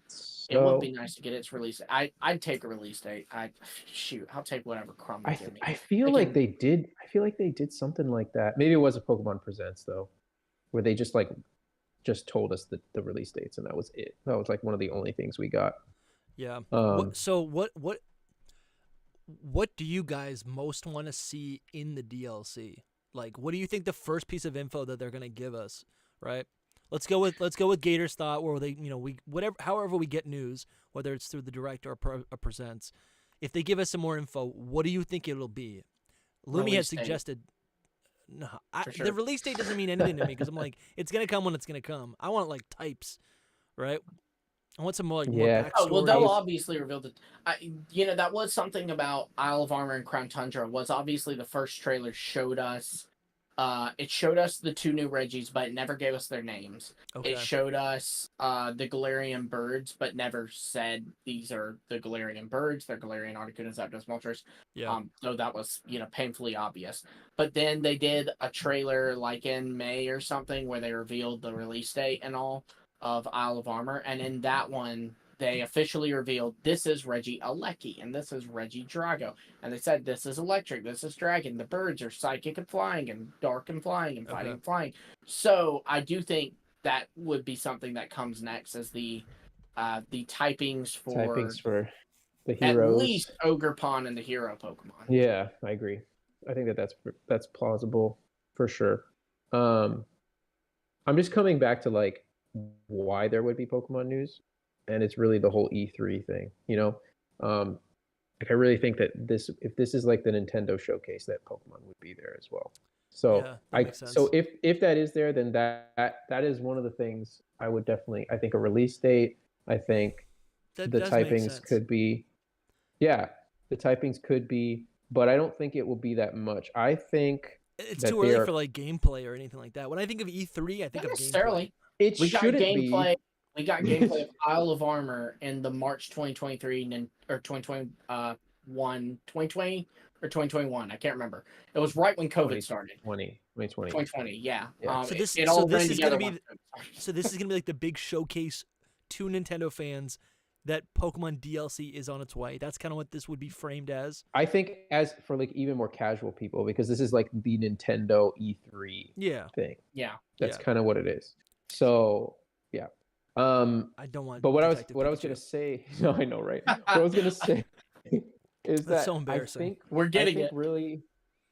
it would be nice to get its release. I'd take a release date. I'll take whatever crumb they give me. I feel like they did. I feel like they did something like that. Maybe it was a Pokemon Presents though, where they just told us the release dates and that was it. That was like one of the only things we got. Yeah. What do you guys most want to see in the DLC? Like, what do you think the first piece of info that they're gonna give us? Right. Let's go with Gator's thought, where they, however we get news, whether it's through the direct or presents. If they give us some more info, what do you think it'll be? Lumi has suggested. No, sure. The release date doesn't mean anything to me because I'm like, it's gonna come when it's gonna come. I want like types. right? I want some more Yeah. Oh well, they'll backstory. obviously reveal the. That was something about Isle of Armor and Crown Tundra. Was obviously the first trailer showed us. It showed us the two new Reggies, but it never gave us their names. Okay. It showed us the Galarian birds, but never said these are the Galarian birds. They're Galarian Articuno Zapdos Moltres. Yeah. So that was painfully obvious. But then they did a trailer like in May or something where they revealed the release date and all of Isle of Armor, and in that one they officially revealed this is Reggie Alecki and this is Reggie Drago, and they said this is electric, this is dragon. The birds are psychic and flying, and dark and flying, and fighting and flying. So I do think that would be something that comes next as the typings for the at heroes. least Ogerpon and the hero Pokemon. Yeah, I agree. I think that's plausible for sure. I'm just coming back to like why there would be Pokemon news, and it's really the whole E3 thing. Like I really think that if this is like the Nintendo showcase, that Pokemon would be there as well. So Yeah, that makes sense. so if that is there, then that is one of the things I would definitely. I think a release date. I think That the does make typings sense. could be. Yeah, the typings could be, but I don't think it will be that much. I think It's that too they early are- for like gameplay or anything like that. When I think of E3, I think Not of necessarily. gameplay. it We got shouldn't gameplay. be. We got gameplay of Isle of Armor in the March 2023 or 2020 or 2021. I can't remember. It was right when COVID started. 2020. 2020, yeah. Yeah. So this it all ran is gonna together be once COVID started. so this is gonna be like the big showcase to Nintendo fans that Pokemon DLC is on its way. That's kind of what this would be framed as. I think as for like even more casual people, because this is like the Nintendo E3 Yeah. thing. Yeah. That's kind of what it is. So yeah. I don't want. But what I was Detective gonna Pikachu. say, no, I know, right? What I was gonna say is That's that so embarrassing. I think We're getting I think it. really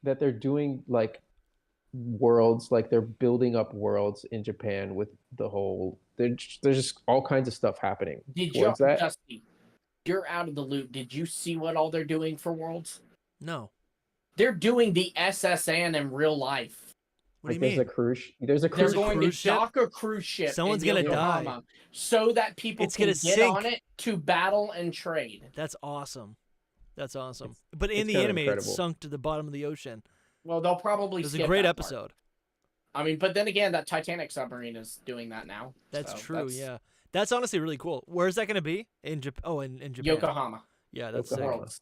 that they're doing like worlds, like they're building up worlds in Japan with the whole. There's just all kinds of stuff happening Did you, towards that. Dusty? You're out of the loop. Did you see what all they're doing for Worlds? No. They're doing the SSN in real life. What do you There's mean? a cruise. There's a They're cruise. going cruise to ship? dock a cruise ship. Someone's in gonna Yokohama die. so that people It's can gonna get sink. on it to battle and trade. That's awesome. That's awesome. But in it's the kinda anime, incredible. it's sunk to the bottom of the ocean. Well, they'll probably. It was a skip great that part. episode. I mean, but then again, that Titanic submarine is doing that now. That's so true. Yeah. That's honestly really cool. Where is that going to be? In Japan? Oh, in Japan. Yokohama. Yeah, that's Yokohama. sick. Worlds.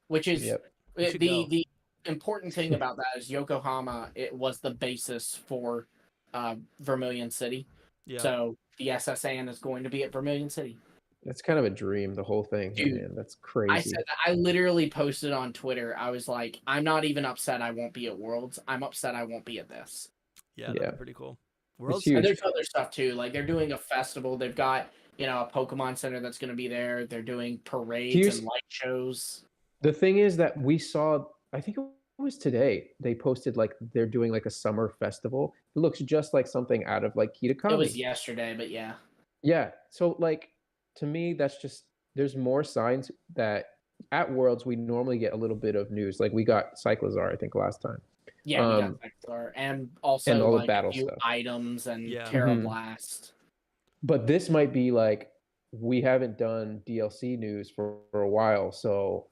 Which is Yep. We should go. the important thing about that is Yokohama. It was the basis for Vermilion City. Yeah. So the SSN is going to be at Vermilion City. That's kind of a dream. The whole thing, Dude, man. That's crazy. I said that. I literally posted on Twitter. I was like, I'm not even upset I won't be at Worlds. I'm upset I won't be at this. Yeah, that'd Yeah. be pretty cool. World's huge. And there's other stuff too. Like they're doing a festival. They've got a Pokemon Center that's going to be there. They're doing parades and light shows. The thing is that we saw. I think it was today. They posted like they're doing like a summer festival. It looks just like something out of like Kitakami. It was yesterday, but yeah. Yeah. So like to me, that's just there's more signs that at Worlds we normally get a little bit of news. Like we got Cyclizar, I think, last time. Yeah, we got Vector, and also and all the like battle a few stuff. items and Yeah. Terra Mhm. Blast. But this might be like we haven't done DLC news for a while, so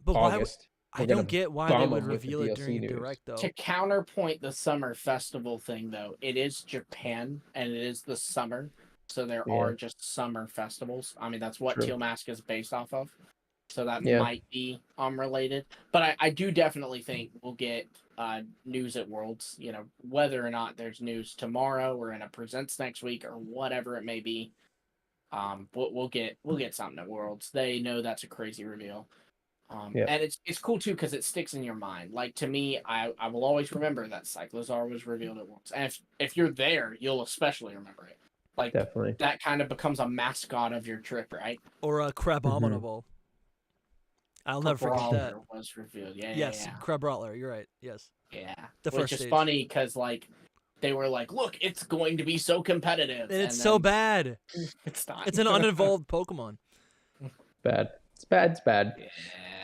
But why? August. I we're don't gonna get why they bomb would 'em with the reveal it DLC during news. Direct though. To counterpoint the summer festival thing, though, it is Japan and it is the summer, so there Yeah. are just summer festivals. I mean, that's what True. Teal Mask is based off of, so that Yeah. might be related. But I do definitely think we'll get news at Worlds. Whether or not there's news tomorrow or in a presents next week or whatever it may be. We'll get something at Worlds. They know that's a crazy reveal. Yeah. And it's cool too because it sticks in your mind. Like to me, I will always remember that Cyclizar was revealed at Worlds, and if you're there, you'll especially remember it. Like Definitely. that kind of becomes a mascot of your trip, right? Or a Crabominable. I'll never forget that. Brawler was revealed. Yeah, Yes, yeah, Crabrawler. You're right. Yes. yeah. The Which first is stage. funny because like they were like, "Look, it's going to be so competitive," And it's so then bad. It's not. It's an unevolved Pokemon. Bad. It's bad. It's bad. Yeah.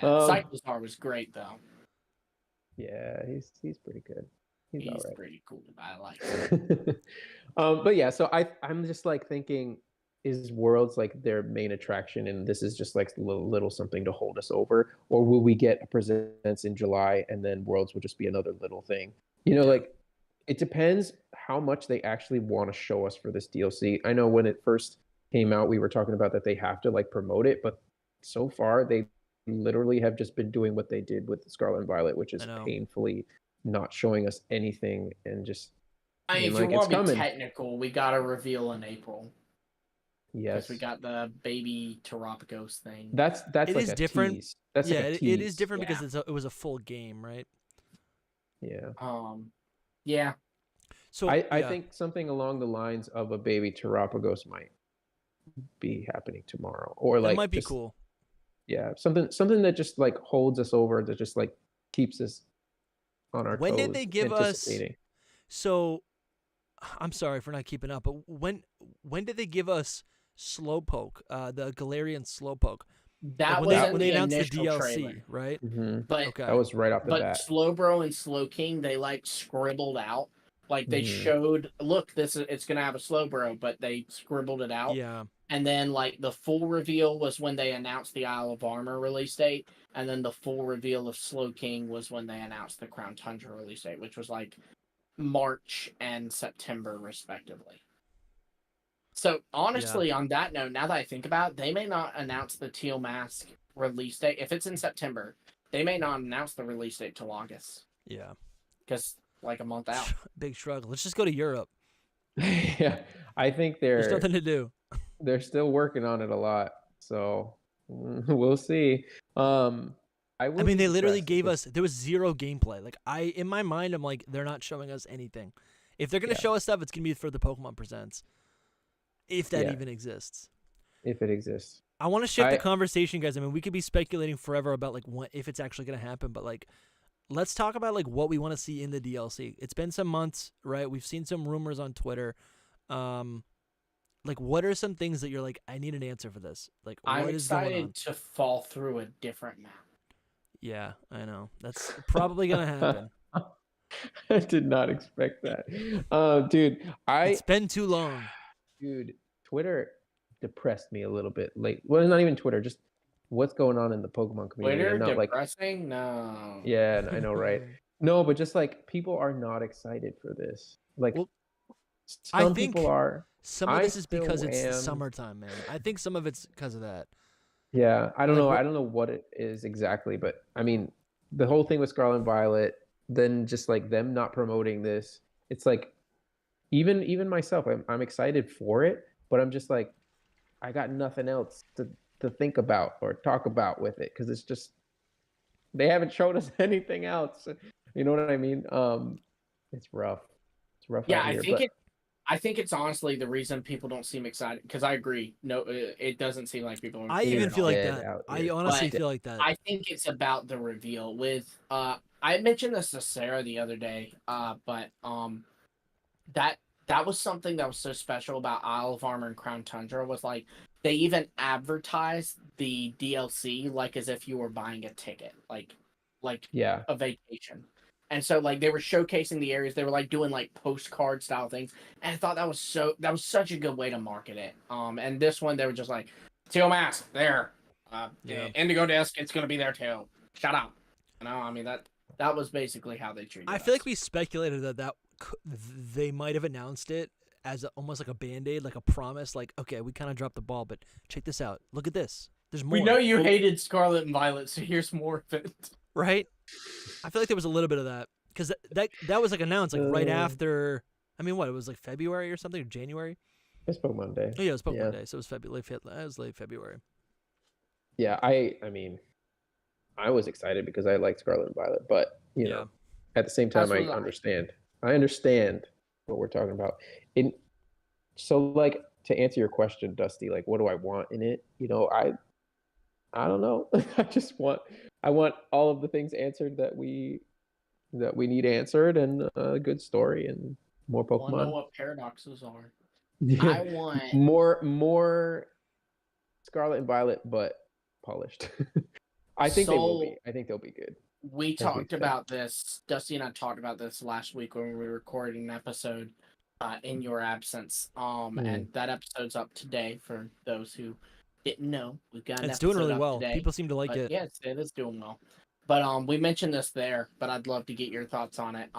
Um, Cyclizar was great though. Yeah, he's pretty good. He's all right. Pretty cool. I like him. But yeah, so I'm just like thinking is Worlds like their main attraction, and this is just like a little something to hold us over, or will we get a presents in July and then Worlds will just be another little thing? Like it depends how much they actually want to show us for this DLC. I know when it first came out, we were talking about that they have to like promote it, but so far they literally have just been doing what they did with Scarlet and Violet, which is painfully not showing us anything and just I mean, if like, you want it's to be coming. technical, we got a reveal in April. Yes, Because we got the baby Terapagos thing. That's It like is a different. tease. That's like a it tease. is different because it was a full game, right? Yeah. Yeah. So I think something along the lines of a baby Terapagos might be happening tomorrow, or that like might be just, cool. Yeah, something that just like holds us over, that just like keeps us on our When toes. did they give us? Anticipating. So, I'm sorry for not keeping up, but when did they give us Slowpoke, the Galarian Slowpoke? That Like was when they the announced the initial DLC, trailer. right? But Okay. That was right off the bat. Slowbro and Slowking, they like scribbled out. Like they showed, look, it's gonna have a Slowbro, but they scribbled it out. Yeah. And then like the full reveal was when they announced the Isle of Armor release date, and then the full reveal of Slowking was when they announced the Crown Tundra release date, which was like March and September respectively. So honestly, on that note, now that I think about it, they may not announce the Teal Mask release date. If it's in September, they may not announce the release date till August. Yeah. Because like a month out. Big struggle. Let's just go to Europe. Yeah, I think there's nothing to do. They're still working on it a lot, so we'll see. I mean, they literally gave us, there was zero gameplay. Like in my mind, I'm like, they're not showing us anything. If they're gonna show us stuff, it's gonna be for the Pokemon Presents, if that even exists. If it exists. I want to shift the conversation, guys. I mean, we could be speculating forever about like if it's actually gonna happen, but like, let's talk about like what we want to see in the DLC. It's been some months, right? We've seen some rumors on Twitter. Like, what are some things that you're like, I need an answer for this? Like, I'm what is going on? excited to fall through a different map. Yeah, I know. That's probably gonna happen. I did not expect that. Dude, it's been too long. Dude, Twitter depressed me a little bit late. Well, not even Twitter, just what's going on in the Pokemon community. Twitter not depressing? Like, no. Yeah, I know, right? No, but just like people are not excited for this. Like, some people are. Some of this is because it's summertime, man. I think some of it's because of that. Yeah, I don't know. I don't know what it is exactly, but I mean, the whole thing with Scarlet and Violet, then just like them not promoting this, it's like, even myself, I'm excited for it, but I'm just like, I got nothing else to think about or talk about with it, because it's just, they haven't showed us anything else. You know what I mean? It's rough. It's rough. Yeah, I think it's honestly the reason people don't seem excited, because I agree. No, it doesn't seem like people are. I even feel like that. I honestly feel like that. I think it's about the reveal with I mentioned this to Sarah the other day, but that was something that was so special about Isle of Armor and Crown Tundra, was like they even advertised the DLC like as if you were buying a ticket, like a vacation. And so like they were showcasing the areas, they were like doing like postcard style things, and I thought that was such a good way to market it. And this one they were just like, Teal Mask there, Indigo Disc, it's gonna be there too. Shut up. You know, I mean that was basically how they treated. I feel like we speculated that they might have announced it as almost like a Band-Aid, like a promise, like, okay, we kind of dropped the ball, but check this out. Look at this. There's more. We know you hated Scarlet and Violet, so here's more of it. Right? I feel like there was a little bit of that, because that was like announced like right after. I mean, what, it was like February or something, or January. It's Pokemon Day. Oh yeah, it was Pokemon Day, so it was late February. Yeah, I mean, I was excited because I liked Scarlet and Violet, but you know, at the same time, I understand. I understand what we're talking about. So like, to answer your question, Dusty, like, what do I want in it? You know, I don't know. I want all of the things answered that we need answered, and a good story and more Pokemon. I know what paradoxes are. I want more Scarlet and Violet, but polished. I think they will be. I think they'll be good. We talked about this. Dusty and I talked about this last week when we were recording an episode. in your absence. And that episode's up today for those who didn't know. We've got an It's doing episode really up well. today. People seem to like But it. yes, it is doing well. But we mentioned this there, but I'd love to get your thoughts on it.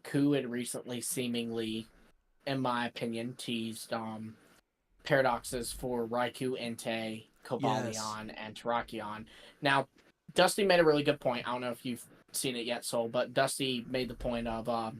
Ku had recently seemingly, in my opinion, teased paradoxes for Raikou, Entei, Cobalion, and Terrakion. Now, Dusty made a really good point. I don't know if you've seen it yet, Soul, but Dusty made the point of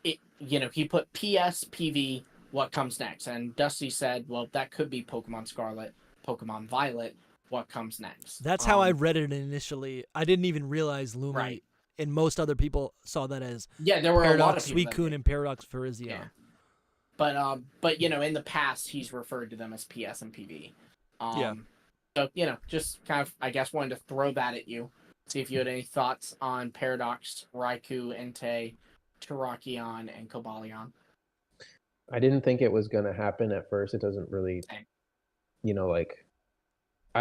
he put PS, PV, what comes next? And Dusty said, well, that could be Pokemon Scarlet, Pokemon Violet, what comes next? That's how I read it initially. I didn't even realize Lumi Right. and most other people saw that as there were a lot of Paradox people that Suicune did. and Paradox Virizion. Yeah. But in the past he's referred to them as PS and PV. So just kind of, I guess, wanted to throw that at you, see if you had any thoughts on Paradox, Raikou, Entei, Terrakion, and Cobalion. I didn't think it was gonna happen at first. It doesn't really, I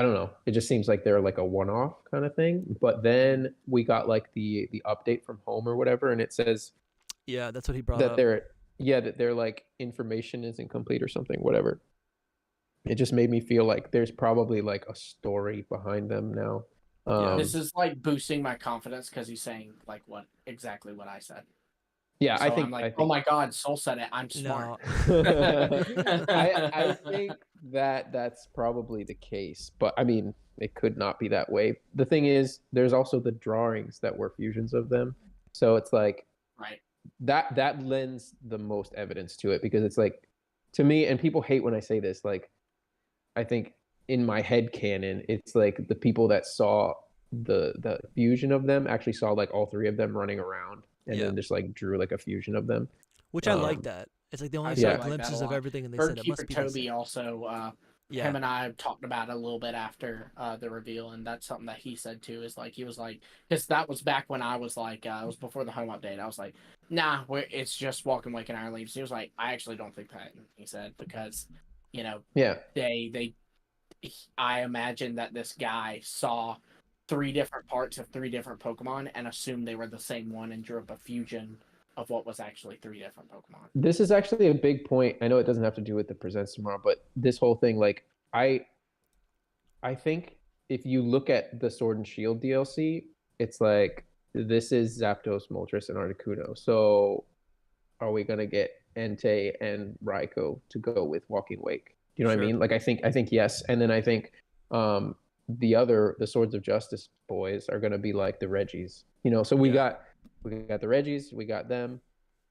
don't know. It just seems like they're like a one-off kind of thing. But then we got like the update from home or whatever, and it says that's what he brought that up. they're like information is incomplete or something, whatever. It just made me feel like there's probably like a story behind them now. This is like boosting my confidence because he's saying like exactly what I said. Yeah, so I think. I'm like, oh my god, Soul said it. I'm smart. No. I think that's probably the case, but I mean, it could not be that way. The thing is, there's also the drawings that were fusions of them, so it's like right. That lends the most evidence to it, because it's like, to me, and people hate when I say this, like, I think in my head canon, it's like the people that saw the fusion of them actually saw like all three of them running around, and then just like drew like a fusion of them. Which I like that. It's like they only saw glimpses of everything, and they said it must be Toby also. Him and I talked about it a little bit after the reveal, and that's something that he said too. Is like, he was like, because that was back when I was like, it was before the home update. I was like, nah, it's just Walking Wake and Iron Leaves. He was like, I actually don't think that. He said because, I imagine that this guy saw 3 different parts of 3 different Pokemon and assumed they were the same one and drew up a fusion of what was actually 3 different Pokemon. This is actually a big point. I know it doesn't have to do with the presents tomorrow, but this whole thing, like, I think if you look at the Sword and Shield DLC, it's like, this is Zapdos, Moltres, and Articuno. So are we gonna get Entei and Raikou to go with Walking Wake? You know what I mean? Like, I think yes. And then I think the Swords of Justice boys are gonna be like the Reggies. So we got the Reggies, we got them.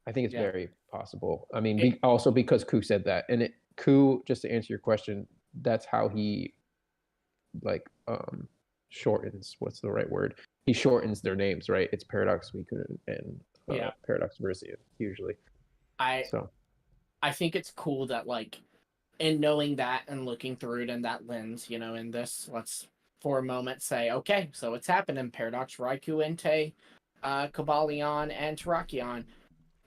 I think it's very possible. I mean, also because Ku said that, and Ku, just to answer your question, that's how he like shortens. What's the right word? He shortens their names, right? It's Paradox Suicune and Paradox Virizion usually. I think it's cool that, like, in knowing that and looking through it in that lens, in this, let's for a moment say, okay, so it's happening. Paradox, Raikou, Entei, Cobalion, and Terrakion.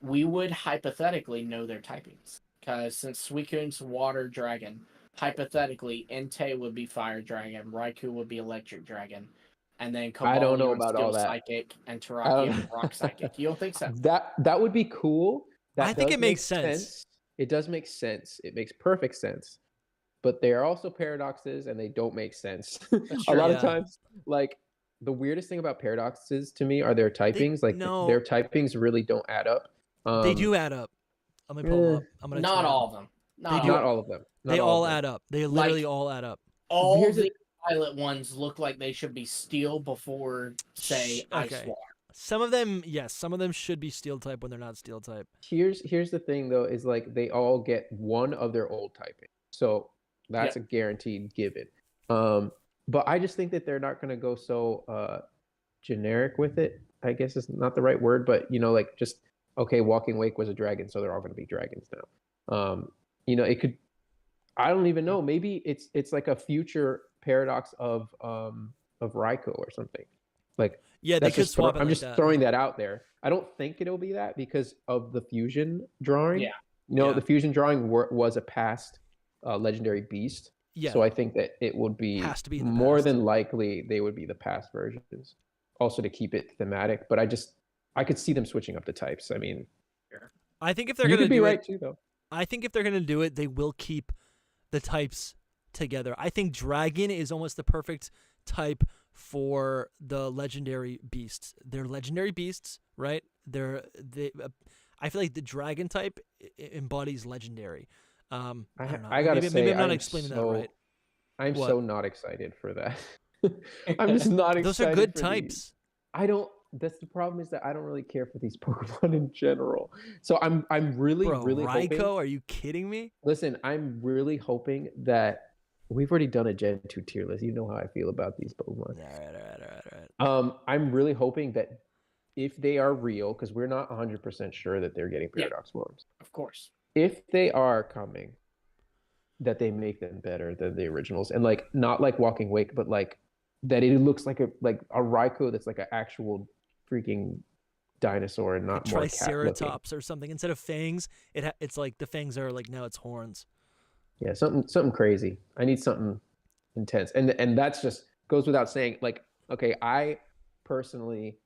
We would hypothetically know their typings, because since Suicune's Water Dragon, hypothetically Entei would be Fire Dragon, Raikou would be Electric Dragon, and then Cobalion, I don't know about all that. Psychic, and Terrakion Rock Psychic. You don't think so? That would be cool. I think it makes sense. It does make sense. It makes perfect sense. But they are also paradoxes, and they don't make sense. A lot of times, like, the weirdest thing about paradoxes to me are their typings. Their typings really don't add up. They do add up. I'm gonna pull them up. I'm gonna not all of them. Not all of them. They all add up. They literally all add up. All the Violet ones look like they should be Steel before, say, Ice Water. Some of them, yes. Some of them should be Steel type when they're not Steel type. Here's the thing, though, is like they all get one of their old typing, so that's a guaranteed given. But I just think that they're not going to go so generic with it. I guess it's not the right word, but like, just okay, Walking Wake was a dragon, so they're all going to be dragons now. It could. I don't even know. Maybe it's like a future paradox of Raikou or something. Like, they could swap it. I'm just throwing that out there. I don't think it'll be that because of the fusion drawing. The fusion drawing was a past legendary beast. Yeah. So I think that it would be more than likely they would be the past versions. Also to keep it thematic, but I could see them switching up the types. I mean, I think if they're You gonna could be do right it, too, though. I think if they're gonna do it, they will keep the types together. I think Dragon is almost the perfect type for the legendary beasts. They're legendary beasts, right? I feel like the Dragon type embodies legendary. I don't know. I gotta maybe say, I'm not I'm explaining that so right. I'm What? so not excited for that. I'm just not excited. Those are good for types. These. I don't. That's the problem is that I don't really care for these Pokemon in general. So I'm really Bro, really Raikou, hoping. are you kidding me? Listen, I'm really hoping that we've already done a Gen 2 tier list. You know how I feel about these Pokemon. All right. I'm really hoping that if they are real, because we're not 100% sure that they're getting Yeah. Paradox forms. Of course. If they are coming, that they make them better than the originals, and like not like Walking Wake, but like that it looks like a Raikou that's like an actual freaking dinosaur and not Like more cat looking. Triceratops or something. Instead of fangs, it's like the fangs are like now it's horns. Yeah, something crazy. I need something intense, and that's just goes without saying. Like, okay, I personally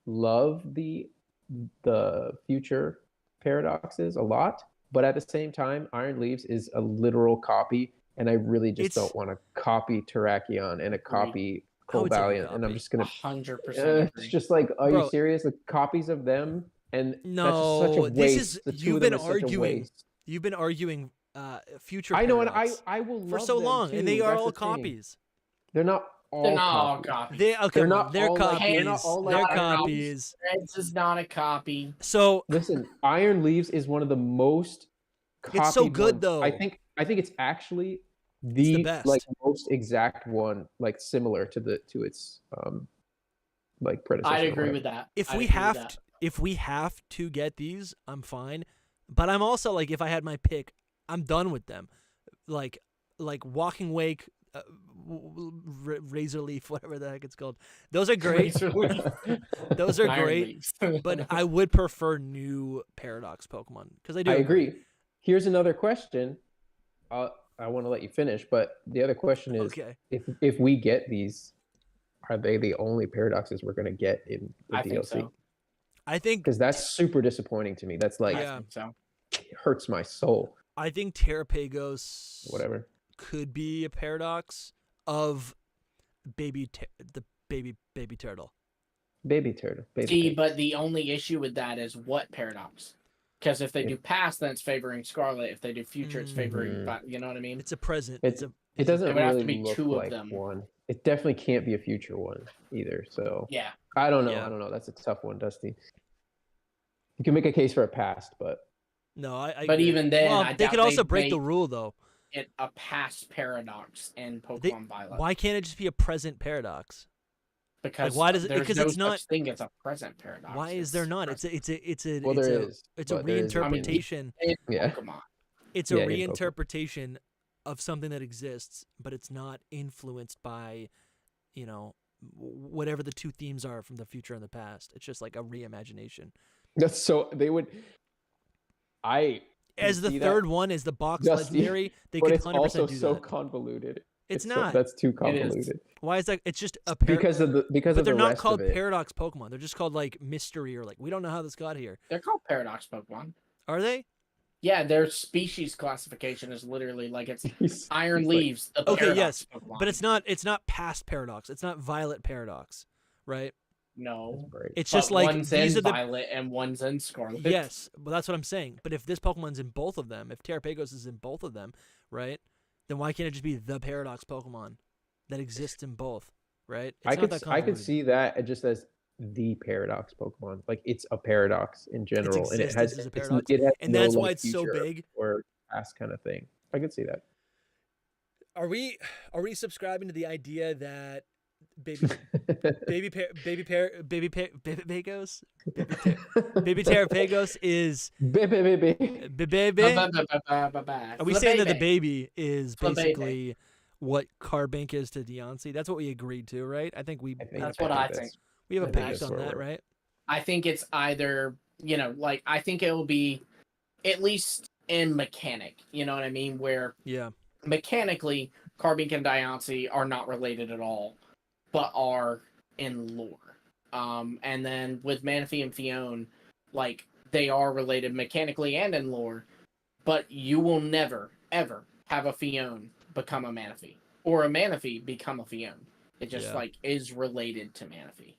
love the future paradoxes a lot, but at the same time, Iron Leaves is a literal copy, and I really just don't want to copy Terrakion and a copy I would take a Cobalion, and I'm copy. just gonna 100%. it's just like, are Bro. you serious? Like copies of them, and that's just No, such a waste. this is The two you've of them been is such a arguing. waste. You've been arguing future. I know, and Paradox I will for love so them long, too. and they are That's all the thing. copies. They're not all They're not all copies. copies. They okay, They're come on, not they're all like- copies. they're not all like They're Iron copies. Reds is not a copy. So Listen, Iron Leaves is one of the most copied It's so good, ones. though. I think it's actually the the best. like most exact one, like similar to its like predecessor. I'd or agree whatever. with that. if I'd we agree with have that. if we have to get these, I'm fine. But I'm also like, if I had my pick, I'm done with them. Like Walking Wake, Razor Leaf, whatever the heck it's called. Those are great. Razor Leaf. Those are Iron great. Leaves. But I would prefer new Paradox Pokemon because I do. I agree. Here's another question. I want to let you finish, but the other question is, Okay. if we get these, are they the only paradoxes we're going to get in the I DLC? think so. I think Because that's super disappointing to me. That's like Yeah. I think so. it hurts my soul. I think Terrapagos Whatever. could be a paradox of the baby turtle. Baby turtle. Baby See, turtle. but the only issue with that is what paradox? Because if they do past, then it's favoring Scarlet. If they do future, it's favoring. You know what I mean? It's a present. It doesn't It would have to really be look two of like them. one. It definitely can't be a future one either. So Yeah. I don't know. Yeah. I don't know. That's a tough one, Dusty. You can make a case for a past, but No, I But agree. even then, well, I they doubt could also they'd break the make rule though. it a past paradox in Pokemon Violet. Why can't it just be a present paradox? Because why does it- there's because no it's not- such thing as a present paradox. Why is there not? It's a well, there is. it's a but there is- I mean, reinterpretation. Yeah. Pokemon. It's a Yeah, in Pokemon. reinterpretation of something that exists, but it's not influenced by, whatever the two themes are from the future and the past. It's just like a reimagination. That's so they would. I As the see third that, one is the box Dusty, legendary, they but could it's 100% also do so that. convoluted. It's so- not. that's too is. convoluted. Why is that? It's just a Because of the but the they're not rest called of it. paradox Pokemon. They're just called like mystery or like we don't know how this got here. They're called paradox Pokemon. Are they? Yeah, their species classification is literally like it's Iron he's like- Leaves. The Okay, paradox yes, Pokemon. but it's not past paradox. It's not Violet paradox, right? no. Right. It's But just like one's these in are the Violet and one's in Scarlet. yes. Well, that's what I'm saying. But if this Pokemon's in both of them, if Terrapagos is in both of them, right? Then why can't it just be the paradox Pokemon that exists in both, right? It's I not could that I could convoluted. see that just as the paradox Pokemon. Like it's a paradox in general, and it existence has is a it's- paradox, it has and no, that's why like, it's so future big. or past kind of thing. I could see that. Are we subscribing to the idea that baby Terrapagos is Baby. baby? Are we saying that the baby is Flababy. basically what Carbink is to Deontay? That's what we agreed to, right? I think we I think- That's what I think. we have a I think pact that's on where that, we're- right? I think it's either, like I think it will be at least in mechanic, you know what I mean? Where Yeah. mechanically Carbink and Diancie are not related at all, but are in lore. And then with Manaphy and Fione, like they are related mechanically and in lore, but you will never, ever have a Fion become a Manaphy. Or a Manaphy become a Fion. It just, Yeah. is related to Manaphy.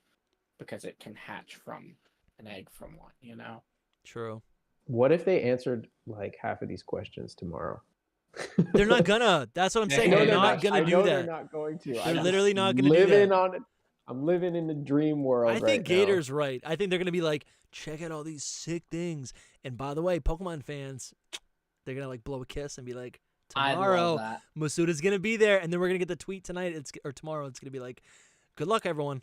Because it can hatch from an egg from one, you know? True. What if they answered like half of these questions tomorrow? They're not gonna. That's what I'm saying. No, They're they're not gonna I do know that. they're not going to. They're I'm literally not gonna do living that. on it. I'm living in the dream world I think right Gator's right. I think they're gonna be like, check out all these sick things. And by the way, Pokemon fans, they're gonna like blow a kiss and be like, I love tomorrow that. Masuda's gonna be there, and then we're gonna get the tweet tonight. Or tomorrow. It's gonna be like, good luck, everyone.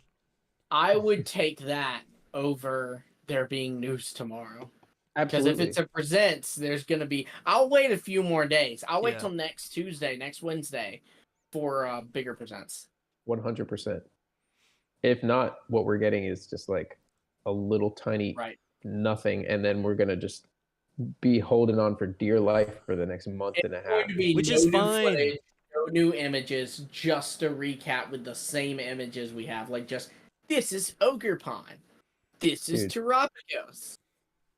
I would take that over there being news tomorrow. now. Because if Absolutely. it's a presents, there's going to be. I'll wait a few more days. I'll wait Yeah. till next Tuesday, next Wednesday for bigger presents. 100%. If not, what we're getting is just like a little tiny Right. nothing, and then we're gonna just be holding on for dear life for the next month It's and a half. going to be Which no is new fine. footage, no new images, just a recap with the same images we have. Like, just, this is Ogerpon. This is Dude. Terapagos.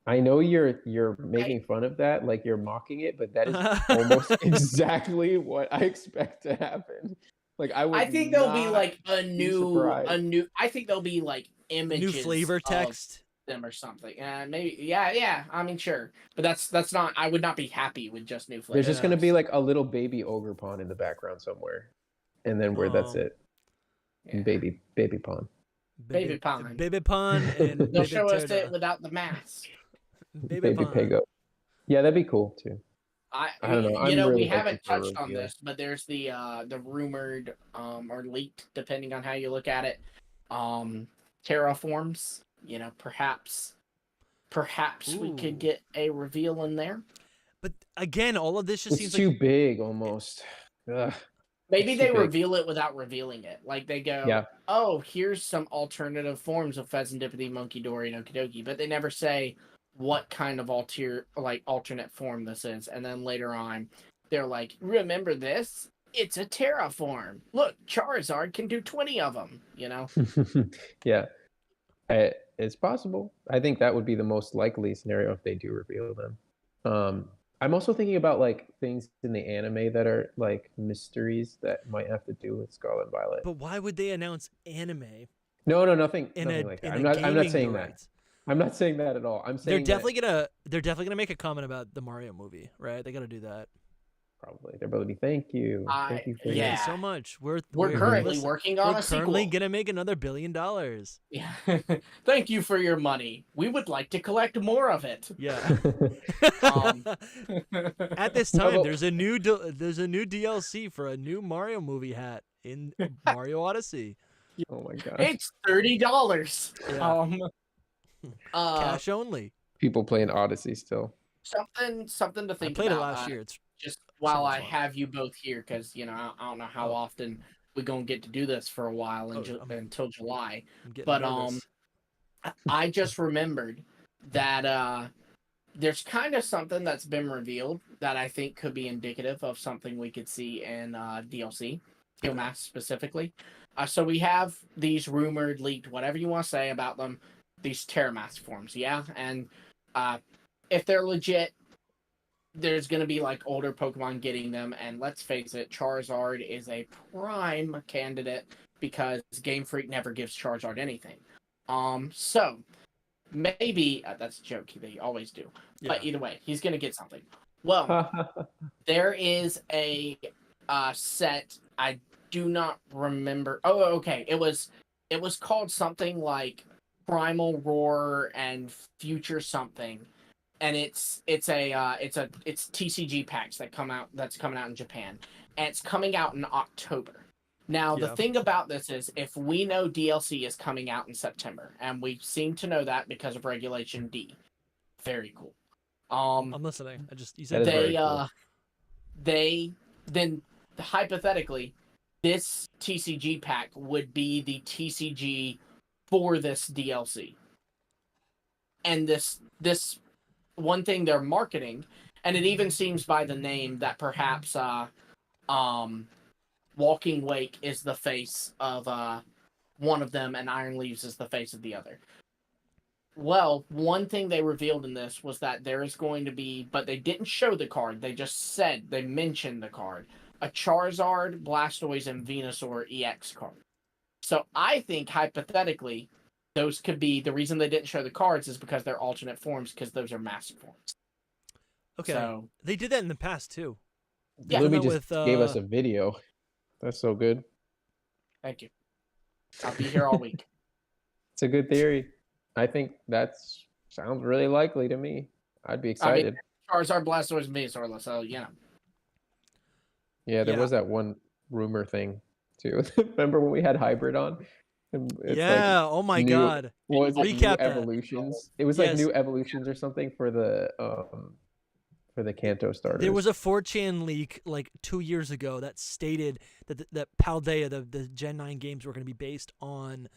I know you're making fun of that, like you're mocking it, but that is almost exactly what I expect to happen. Like I think there'll be not like a be new. surprised. I think there'll be like images New flavor of text. them or something. Maybe, yeah. I mean, sure, but that's not. I would not be happy with just new flavor. There's just gonna be like a little baby ogre pond in the background somewhere, and then that's it. Yeah. Baby pond. Baby Pond. Baby Pond, and They'll Baby show us Turtle. it without the mask. Baby Pond. Pago. Yeah, that'd be cool too. I don't know. You I'm know, really we haven't hoping for a touched on reveal. this, but there's the rumored or leaked, depending on how you look at it, terraforms. You know, perhaps we could Ooh. get a reveal in there. But again, all of this just It's seems too like big almost. Ugh. Maybe It's they too big. reveal it without revealing it. Like they go, Yeah. oh, here's some alternative forms of Pheasantipity, Monkey Dory, and Okidoki, but they never say what kind of alternate form this is. And then later on, they're like, remember this? It's a terraform. Look, Charizard can do 20 of them, you know? Yeah. It's possible. I think that would be the most likely scenario if they do reveal them. I'm also thinking about like things in the anime that are like mysteries that might have to do with Scarlet and Violet. But why would they announce anime No, nothing in like that. a I'm not gaming saying direct? that. I'm not saying that at all. I'm They're saying definitely gonna make a comment about the Mario movie, right? They gotta do that. probably they're both be thank you. Thank you for Thank Yeah. you so much. We're currently listen, working on we're a currently sequel. gonna make another $1 billion. Yeah. Thank you for your money. We would like to collect more of it. Yeah. Um, At this No, time, but- there's a new DLC for a new Mario movie hat in Mario Odyssey. Oh my gosh. it's $30. Yeah. Uh, Cash only. People playing Odyssey still. something to I think played about. it last year. It's Just while much I fun. have you both here, because I don't know how Oh. often we're gonna get to do this for a while Oh, until July. I'm getting But nervous. I just remembered that there's kind of something that's been revealed that I think could be indicative of something we could see in DLC, Steel Mask specifically. So we have these rumored, leaked, whatever you want to say about them, these Terramask forms, yeah? And if they're legit, there's going to be like older Pokemon getting them, and let's face it, Charizard is a prime candidate because Game Freak never gives Charizard anything. So maybe that's a joke, they always do. But either way, he's going to get something. Well, there is a set, I do not remember. Oh, okay. It was called something like Primal Roar and Future something. And it's TCG packs that's coming out in Japan. And it's coming out in October. Now, the Yeah. thing about this is, if we know DLC is coming out in September, and we seem to know that because of Regulation D. Very cool. I'm listening. You said That is they very cool. then hypothetically, this TCG pack would be the TCG for this DLC. And this one thing they're marketing, and it even seems by the name that perhaps Walking Wake is the face of one of them, and Iron Leaves is the face of the other. Well, one thing they revealed in this was that there is going to be, but they didn't show the card. They just said, they mentioned the card. A Charizard, Blastoise, and Venusaur EX card. So I think, hypothetically, those could be, the reason they didn't show the cards is because they're alternate forms, because those are master forms. Okay. So, They did that in the past too. yeah. Lumi With, just gave us a video. That's so good. Thank you. I'll be here all week. It's a good theory. I think sounds really likely to me. I'd be excited. Charizard, Blastoise, and Venusaur, so, you know. Yeah, there was that one rumor thing, too. Remember when we had Hybrid on? It's oh my god. What was it? Recap New that. evolutions. It was like new evolutions or something for the Kanto starters. There was a 4chan leak like 2 years ago that stated that Paldea, the Gen 9 games, were going to be based on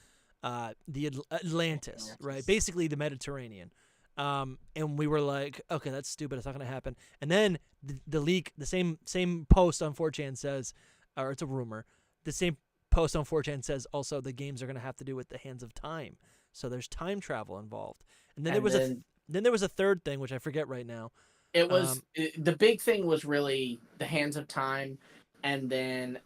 the Atlantis, right? Basically the Mediterranean. And we were like, okay, that's stupid. It's not going to happen. And then the leak, the same post on 4chan says, or it's a rumor, the same post on 4chan says also the games are going to have to do with the Hands of Time. So there's time travel involved. And then there was a third thing, which I forget right now. It was the big thing was really the Hands of Time, and then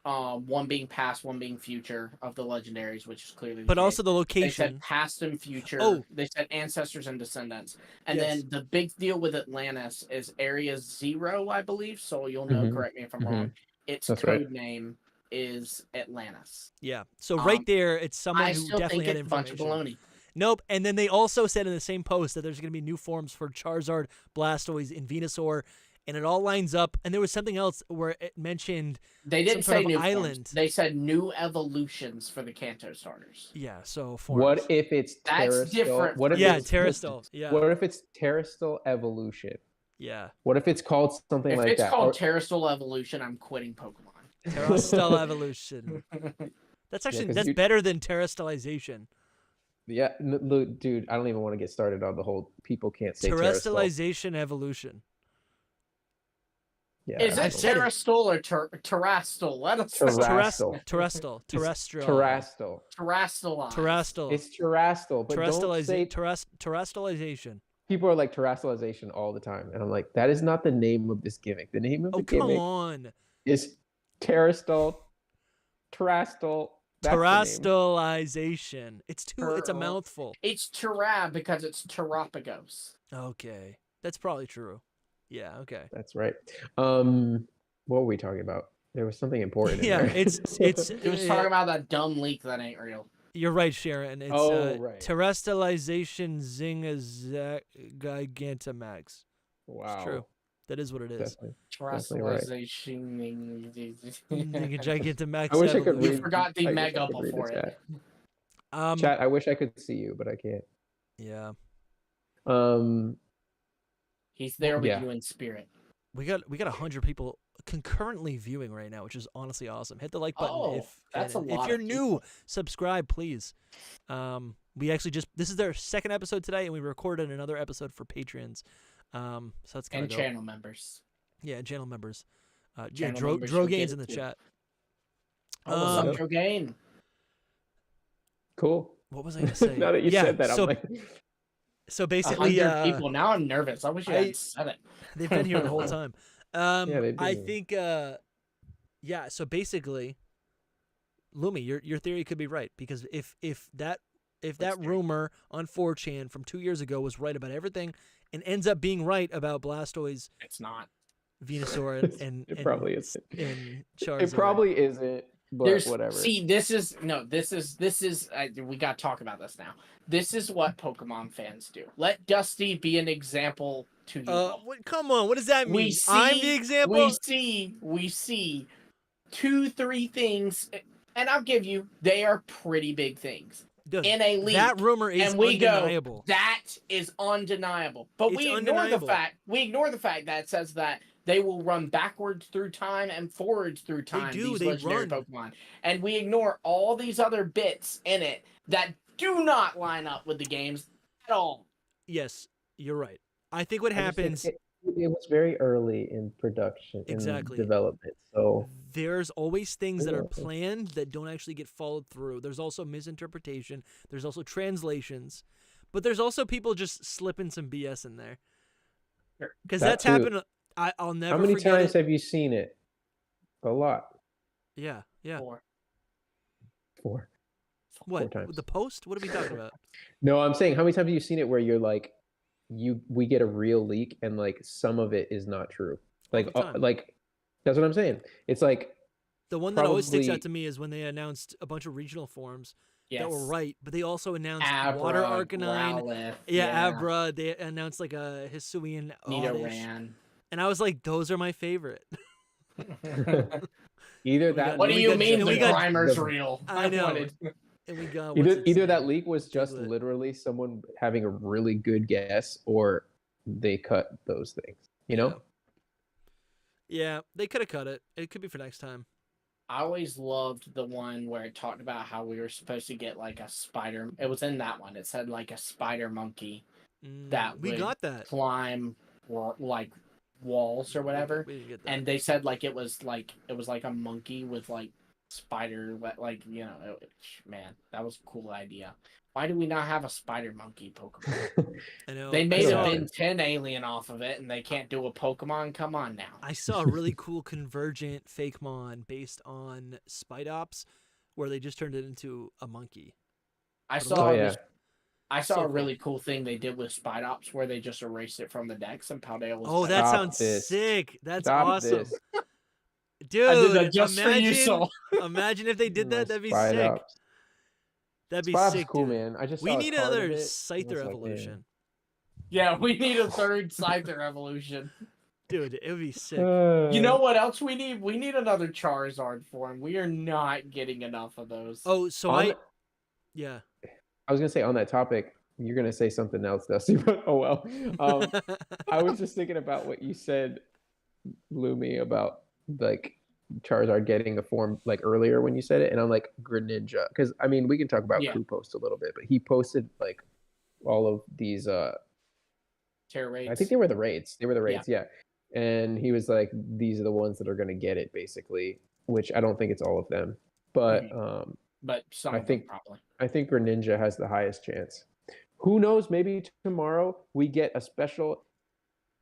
one being past, one being future of the legendaries, which is clearly. But also the location. They said past and future. Oh. They said ancestors and descendants, and then the big deal with Atlantis is Area 0, I believe. So you'll know. Correct me if I'm wrong. Its code name is Atlantis. Yeah. So right there, it's someone I who still definitely think had it's a bunch information. of baloney. Nope. And then they also said in the same post that there's going to be new forms for Charizard, Blastoise, and Venusaur, and it all lines up. And there was something else where it mentioned they didn't some say sort of new island. Forms. They said new evolutions for the Kanto starters. Yeah. So forms. What if it's That's different. What if Terrastal. Yeah. What if it's Terrastal Evolution? Yeah. What if it's called something like that? If it's called Terrastal Evolution, I'm quitting Pokemon. Terrastal Evolution. That's actually that's better than Terrastalization. Yeah, dude, I don't even want to get started on the whole people can't say Terrastalization evolution. Yeah, is it Terrastal or Terrastal? Let us Terrastal. It's Terrastal, but don't say Terrastalization. People are like Terrastalization all the time, and I'm like, that is not the name of this gimmick. The name of the gimmick is Terrastal. Terrastalization. It's a mouthful. It's Terra because it's Terrapagos. Okay. That's probably true. Yeah, okay. That's right. What were we talking about? There was something important. Yeah, it's it was talking about that dumb leak that ain't real. You're right, Sharon. It's right. Terrastalization Gigantamax. Wow. It's true. That is what it is. Terrastalization. Gigantamax. I wish I could read. You forgot the mega before it. Chat, I wish I could see you, but I can't. Yeah. He's there with you in spirit. We got 100 people concurrently viewing right now, which is honestly awesome. Hit the like button if you're new. Subscribe, please. We actually this is their second episode today, and we recorded another episode for patrons. So that's kind of channel members. Yeah, and channel members. Channel Drogain's in the chat. Oh, what's up, Drogain? Cool. What was I gonna say? Now that you said that, I'm like. So basically, 100 people. Now I'm nervous. I wish you hadn't said it. They've been here the whole time. I been think, So basically, Lumi, your theory could be right, because if that rumor on 4chan from 2 years ago was right about everything, and ends up being right about Blastoise, it's not. Venusaur and it probably isn't. And Charizard. It probably isn't. But whatever. See, this is we got to talk about this now. This is what Pokemon fans do. Let Dusty be an example to you. Come on, what does that mean? I'm the example? We see 2-3 things, and I'll give you, they are pretty big things. Dude, in a league. That rumor is undeniable. Go, that is undeniable. But we ignore the fact that it says that they will run backwards through time and forwards through time. These legendary Pokemon. And we ignore all these other bits in it that do not line up with the games at all. Yes, you're right. I think what happens... It was very early in production, exactly. in development. So there's always things that are planned that don't actually get followed through. There's also misinterpretation. There's also translations. But there's also people just slipping some BS in there. Because that's happened. I'll never How many forget times it. have you seen it? A lot. Yeah. 4. What? 4 times. The post? What are we talking about? No, I'm saying how many times have you seen it where you're like, we get a real leak and like some of it is not true. Like All the time. like that's what I'm saying. It's like The one that always sticks out probably- to me is when they announced a bunch of regional forms Yes. that were right, but they also announced Abra, Water Arcanine. Growlithe, Abra. They announced like a Hisuian Oddish. Nidoran. And I was like, those are my favorite. either We that. got- What do we you got- mean and the we got- Grimer's the- real? I know. wanted- And we got what's its Either name? that leak was just Diglett. literally someone having a really good guess, or they cut those things. You know? Yeah, they could have cut it. It could be for next time. I always loved the one where it talked about how we were supposed to get like a spider. It was in that one. It said like a spider monkey that we would got that. climb like walls or whatever. We didn't get that. And they said like it was like a monkey with like spider, like man, that was a cool idea. Why do we not have a spider monkey Pokemon? I know. They made I a saw- Ben 10 alien off of it, and they can't do a Pokemon. Come on now. I saw a really cool convergent Fakemon based on Spidops, where they just turned it into a monkey. I Oh, saw yeah. this- I saw So a cool. really cool thing they did with Spidops where they just erased it from the decks and Paldea was Oh, like, that Stop sounds this. sick. That's Stop awesome. this. Dude, I did that just imagine, for you, Soul. imagine if they did that. That'd be sick. Spidops. That'd be Spidops sick, is cool, dude. man. I just We saw a need card of another it, and Scyther it's like, man. evolution. Yeah, we need a third Scyther evolution. Dude, it would be sick. You know what else we need? We need another Charizard form. We are not getting enough of those. Oh, so On I... the- Yeah. I was gonna say on that topic, you're gonna say something else, Dusty, but oh well. I was just thinking about what you said, Lumi, about like Charizard getting a form like earlier when you said it, and I'm like Greninja, because I mean we can talk about Yeah. Clue Post a little bit, but he posted like all of these. Terra Raids. I think they were the raids. They were the raids, yeah. And he was like, these are the ones that are gonna get it, basically. Which I don't think it's all of them, but but some I of them think- probably. I think Greninja has the highest chance. Who knows? Maybe tomorrow we get a special,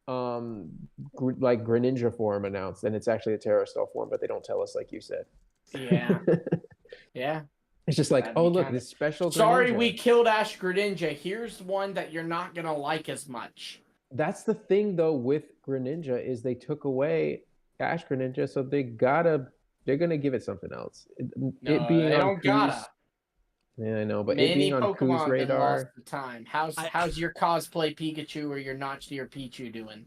like Greninja form announced, and it's actually a Terrastal form, but they don't tell us, like you said. Yeah. Yeah. It's just like, That'd oh be look, kinda- this special. Sorry, Greninja. we killed Ash Greninja. Here's one that you're not gonna like as much. That's the thing though with Greninja is they took away Ash Greninja, so they're gonna give it something else. No, it being they on don't gotta. Ku's- Yeah, I know, but it Many being on Ku's Pokemon been lost radar. to time. How's I- how's your cosplay Pikachu or your Notch or Pichu doing?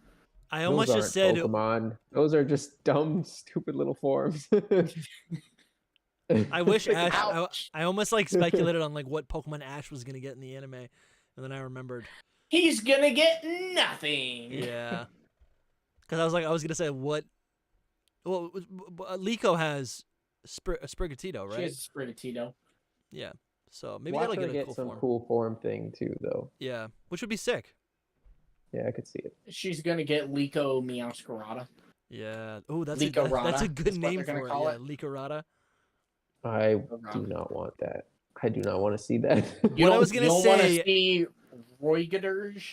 I Those almost just said... aren't Pokemon. Those are just dumb, stupid little forms. I wish Ash... Ouch. I almost like speculated on like what Pokemon Ash was going to get in the anime. And then I remembered. He's gonna get nothing. Yeah. Because I was going to say what... Well, Liko has Sprigatito, She right? has Sprigatito. Yeah. So maybe Watch that'll her get a get cool some form. cool form thing too, though. Yeah. Which would be sick. Yeah, I could see it. She's gonna get Liko Meowscarada. Yeah. Oh, that's Likorada that's a is good what name they're gonna for it. call Yeah, it. Likorada. I do not want that. I do not want to see that. You What I don't- was gonna you don't wanna say- see Roigadurge,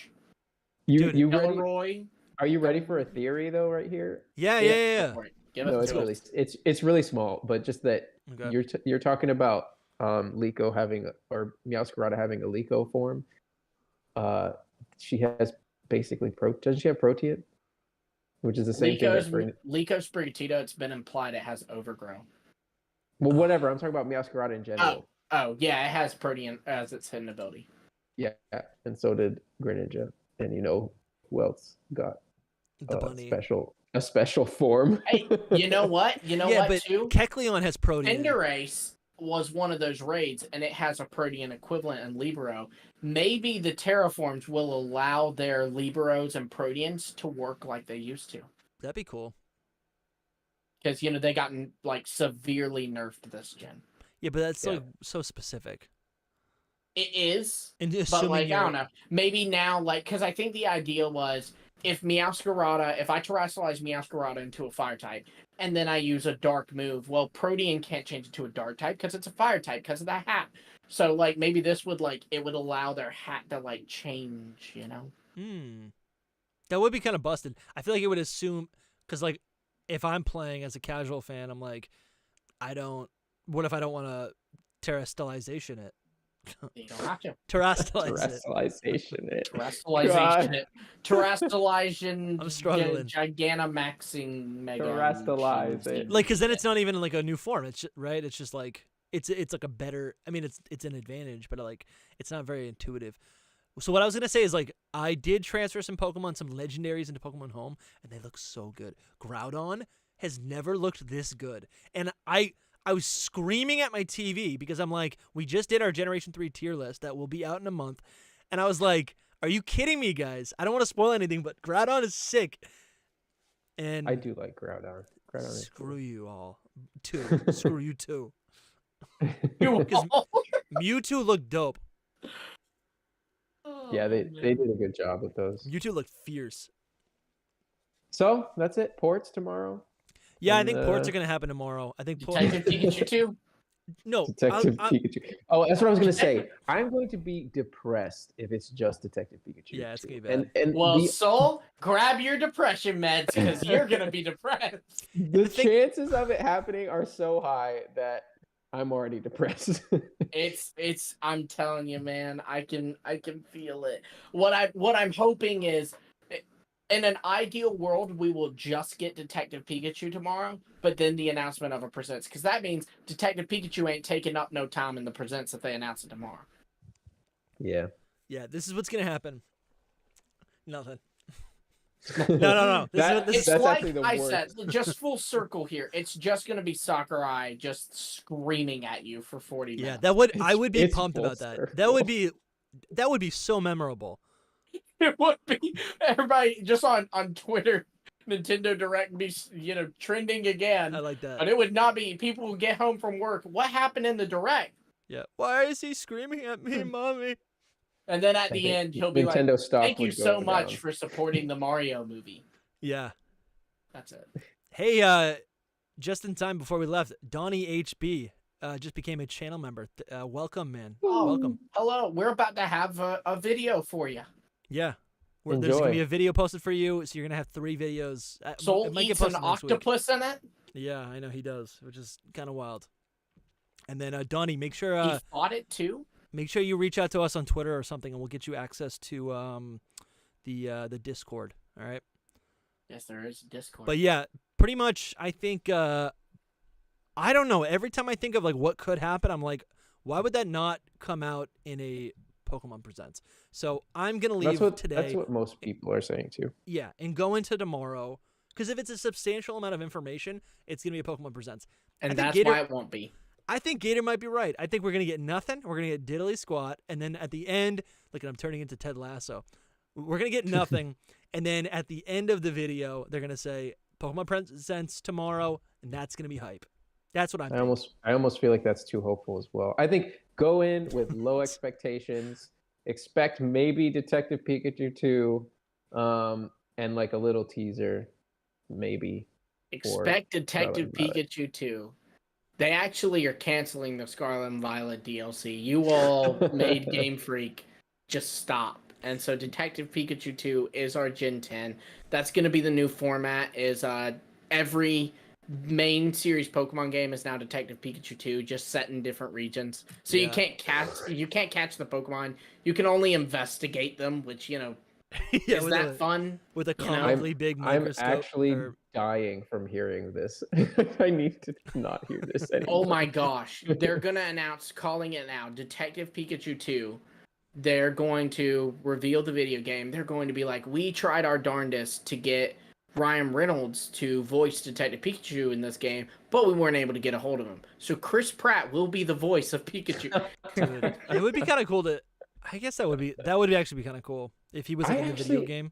Dude, you ready? Elroy. Are you ready for a theory though? Right here. Yeah, Yeah, yeah, yeah. Go for it. Give No, us it's to really us. it's really small, but just that yeah. Okay. you're talking about Liko having or Meowscarada having a Liko form. She has basically doesn't she have Protean? Which is the same thing. Liko Sprigatito. It's been implied it has Overgrow. Well, whatever. I'm talking about Meowscarada in general. Oh yeah, it has Protean as its hidden ability. Yeah, and so did Greninja, and you know who else got The a bunny. special form? Hey, you know what? You know yeah, what but too? Kecleon has Protean. Cinderace was one of those raids, and it has a Protean equivalent in Libero. Maybe the Terraforms will allow their Liberos and Proteans to work like they used to. That'd be cool. Because, they gotten, like, severely nerfed this gen. Yeah, but that's Yeah. so specific. It is, And but, assuming like, I you're- don't know. Maybe now, like, because I think the idea was if I terrestrialize Meowscarada into a fire type, and then I use a dark move, well, Protean can't change it to a dark type because it's a fire type because of the hat. So like maybe this would it would allow their hat to like change, you know? That would be kind of busted. I feel like it would assume, because like if I'm playing as a casual fan, I'm like, what if I don't want to terrestrialization it? You don't have to. Terrestrialization it. Terrestrialization it. Terrestrialization. I'm struggling. Gigantamaxing mega. Terrestrialize it. Like, because then it's not even like a new form. It's right. It's just like it's like a better. I mean, it's an advantage, but like it's not very intuitive. So what I was gonna say is like I did transfer some legendaries into Pokemon Home, and they look so good. Groudon has never looked this good, and I was screaming at my TV because I'm like, we just did our Generation 3 tier list that will be out in a month, and I was like, are you kidding me, guys? I don't want to spoil anything, but Groudon is sick. And I do like Groudon. Screw you all. Screw you too. You all. Mewtwo looked dope. Yeah, they did a good job with those. Mewtwo looked fierce. So that's it. Ports tomorrow. Yeah, And, I think ports are gonna happen tomorrow. I think Detective Pikachu 2. No, Detective Pikachu. Oh, that's what I was gonna say. I'm going to be depressed if it's just Detective Pikachu. Yeah, it's gonna be bad. And Well, Soul, grab your depression meds because you're gonna be depressed. the chances of it happening are so high that I'm already depressed. It's I'm telling you, man, I can feel it. What I'm hoping is, in an ideal world, we will just get Detective Pikachu tomorrow, but then the announcement of a presents, because that means Detective Pikachu ain't taking up no time in the presents if they announce it tomorrow. Yeah. Yeah, this is what's gonna happen. Nothing. No. It's that's like actually the I worst. said, just full circle here. It's just gonna be Sakurai just screaming at you for 40 minutes. Yeah, I would be It's pumped full about that. circle. That would be so memorable. It would be. Everybody just on Twitter, Nintendo Direct be trending again. I like that. But it would not be. People would get home from work. What happened in the Direct? Yeah. Why is he screaming at me, mommy? And then at the end, he'll be Nintendo like, stock "Thank you would go so much down. for supporting the Mario movie." Yeah. That's it. Hey, just in time before we left, Donnie HB just became a channel member. Welcome, man. Oh, Welcome. Hello. We're about to have a video for you. Yeah. There's going to be a video posted for you, so you're going to have 3 videos. Soul it might get eats an posted next week. octopus in it. Yeah, I know he does, which is kind of wild. And then Donnie, make sure He fought it too. make sure you reach out to us on Twitter or something, and we'll get you access to the Discord. All right. Yes, there is Discord. But yeah, pretty much. I think I don't know. Every time I think of like what could happen, I'm like, why would that not come out in a Pokemon Presents? So I'm gonna leave today. That's what most people are saying too. Yeah, and go into tomorrow, because if it's a substantial amount of information, it's gonna be a Pokemon Presents. and that's why it won't be. I think Gator might be right. I think we're going to get nothing. We're going to get diddly squat. And then at the end, look, I'm turning into Ted Lasso. We're going to get nothing. And then at the end of the video, they're going to say Pokemon Presents tomorrow. And that's going to be hype. That's what I'm thinking. I almost feel like that's too hopeful as well. I think go in with low expectations. Expect maybe Detective Pikachu 2 and like a little teaser, maybe. Expect Detective Pikachu 2. They actually are canceling the Scarlet and Violet DLC. You all made Game Freak just stop. And so Detective Pikachu 2 is our Gen 10. That's going to be the new format. Is every main series Pokemon game is now Detective Pikachu 2, just set in different regions. So you can't catch the Pokemon. You can only investigate them, which is that fun? With a comically big microscope. I'm actually dying from hearing this. I need to not hear this anymore. Oh my gosh. They're going to announce, calling it now, Detective Pikachu 2. They're going to reveal the video game. They're going to be like, we tried our darndest to get Ryan Reynolds to voice Detective Pikachu in this game, but we weren't able to get a hold of him. So Chris Pratt will be the voice of Pikachu. Dude, it would be kind of cool to... I guess that would actually be kind of cool if he was in the video game.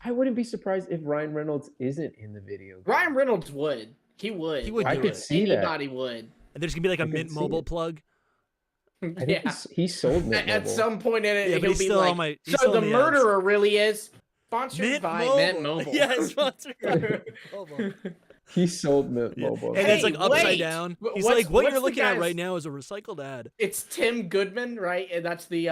I wouldn't be surprised if Ryan Reynolds isn't in the video game. Ryan Reynolds would. He would. He would. I could see that. Anybody would. And there's gonna be like a Mint Mobile plug. I think he sold Mint Mobile. At some point in it, Yeah, but he'll he's be still like, on my. so the murderer really is. Sponsored by Mint Mobile. Yeah, sponsored by Mint Mobile. He sold Mint Yeah. Mobile. And Hey, it's like upside wait. down. He's What's- like, what what's you're the looking at guy's- right now is a recycled ad. It's Tim Goodman, right? And that's the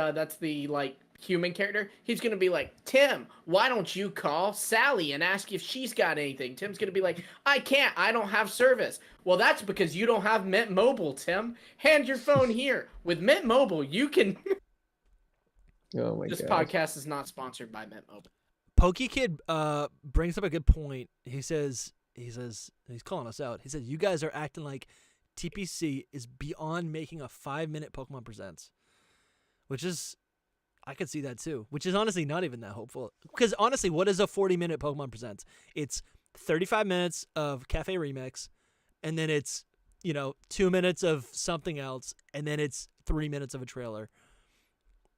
like human character. He's gonna be like, Tim, why don't you call Sally and ask if she's got anything? Tim's gonna be like, I can't. I don't have service. Well, that's because you don't have Mint Mobile, Tim. Hand your phone here. With Mint Mobile, you can. Oh my This god. podcast is not sponsored by Mint Mobile. PokeKid brings up a good point. He says he's calling us out. He says you guys are acting like TPC is beyond making a 5-minute Pokemon Presents, which is I could see that too. Which is honestly not even that hopeful. Because honestly, what is a 40-minute Pokemon Presents? It's 35 minutes of Cafe Remix, and then it's 2 minutes of something else, and then it's 3 minutes of a trailer.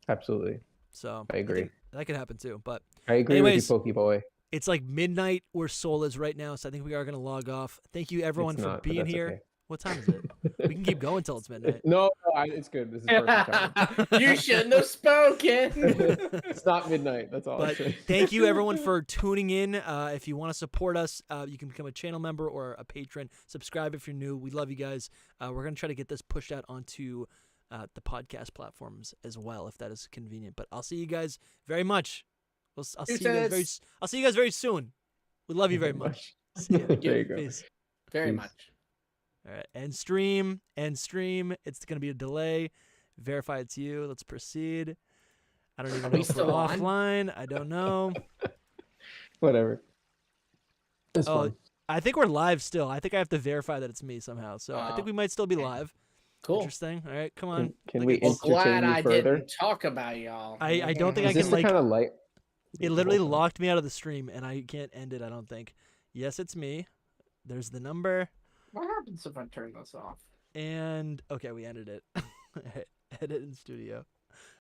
Absolutely. So I agree. think that could happen too. But I agree anyways, with you, Pokeboy. it's like midnight where Soul is right now, so I think we are going to log off. Thank you, everyone, It's for not, but being that's here. okay. What time is it? We can keep going till it's midnight. No, it's good. This is perfect time. You shouldn't have spoken. It's not midnight. That's all. But I'm saying. thank you, everyone, for tuning in. If you want to support us, you can become a channel member or a patron. Subscribe if you're new. We love you guys. We're going to try to get this pushed out onto the podcast platforms as well, if that is convenient. But I'll see you guys very much. I'll see you guys very soon. We love you very much. See ya. There you go. Peace. Very Peace. much. All right, end stream. It's going to be a delay. Verify it's you. Let's proceed. I don't even know we if we're still on? offline. I don't know. Whatever. It's fun. I think we're live still. I think I have to verify that it's me somehow. So I think we might still be live. Cool. Interesting. All right, come on. Can Look we at this. Well, glad entertain you I further? didn't talk about y'all. I don't think I Is this can the like. kind of light? It literally locked me out of the stream, and I can't end it. I don't think. Yes, it's me. There's the number. What happens if I turn this off? And okay, we ended it. Edit in studio.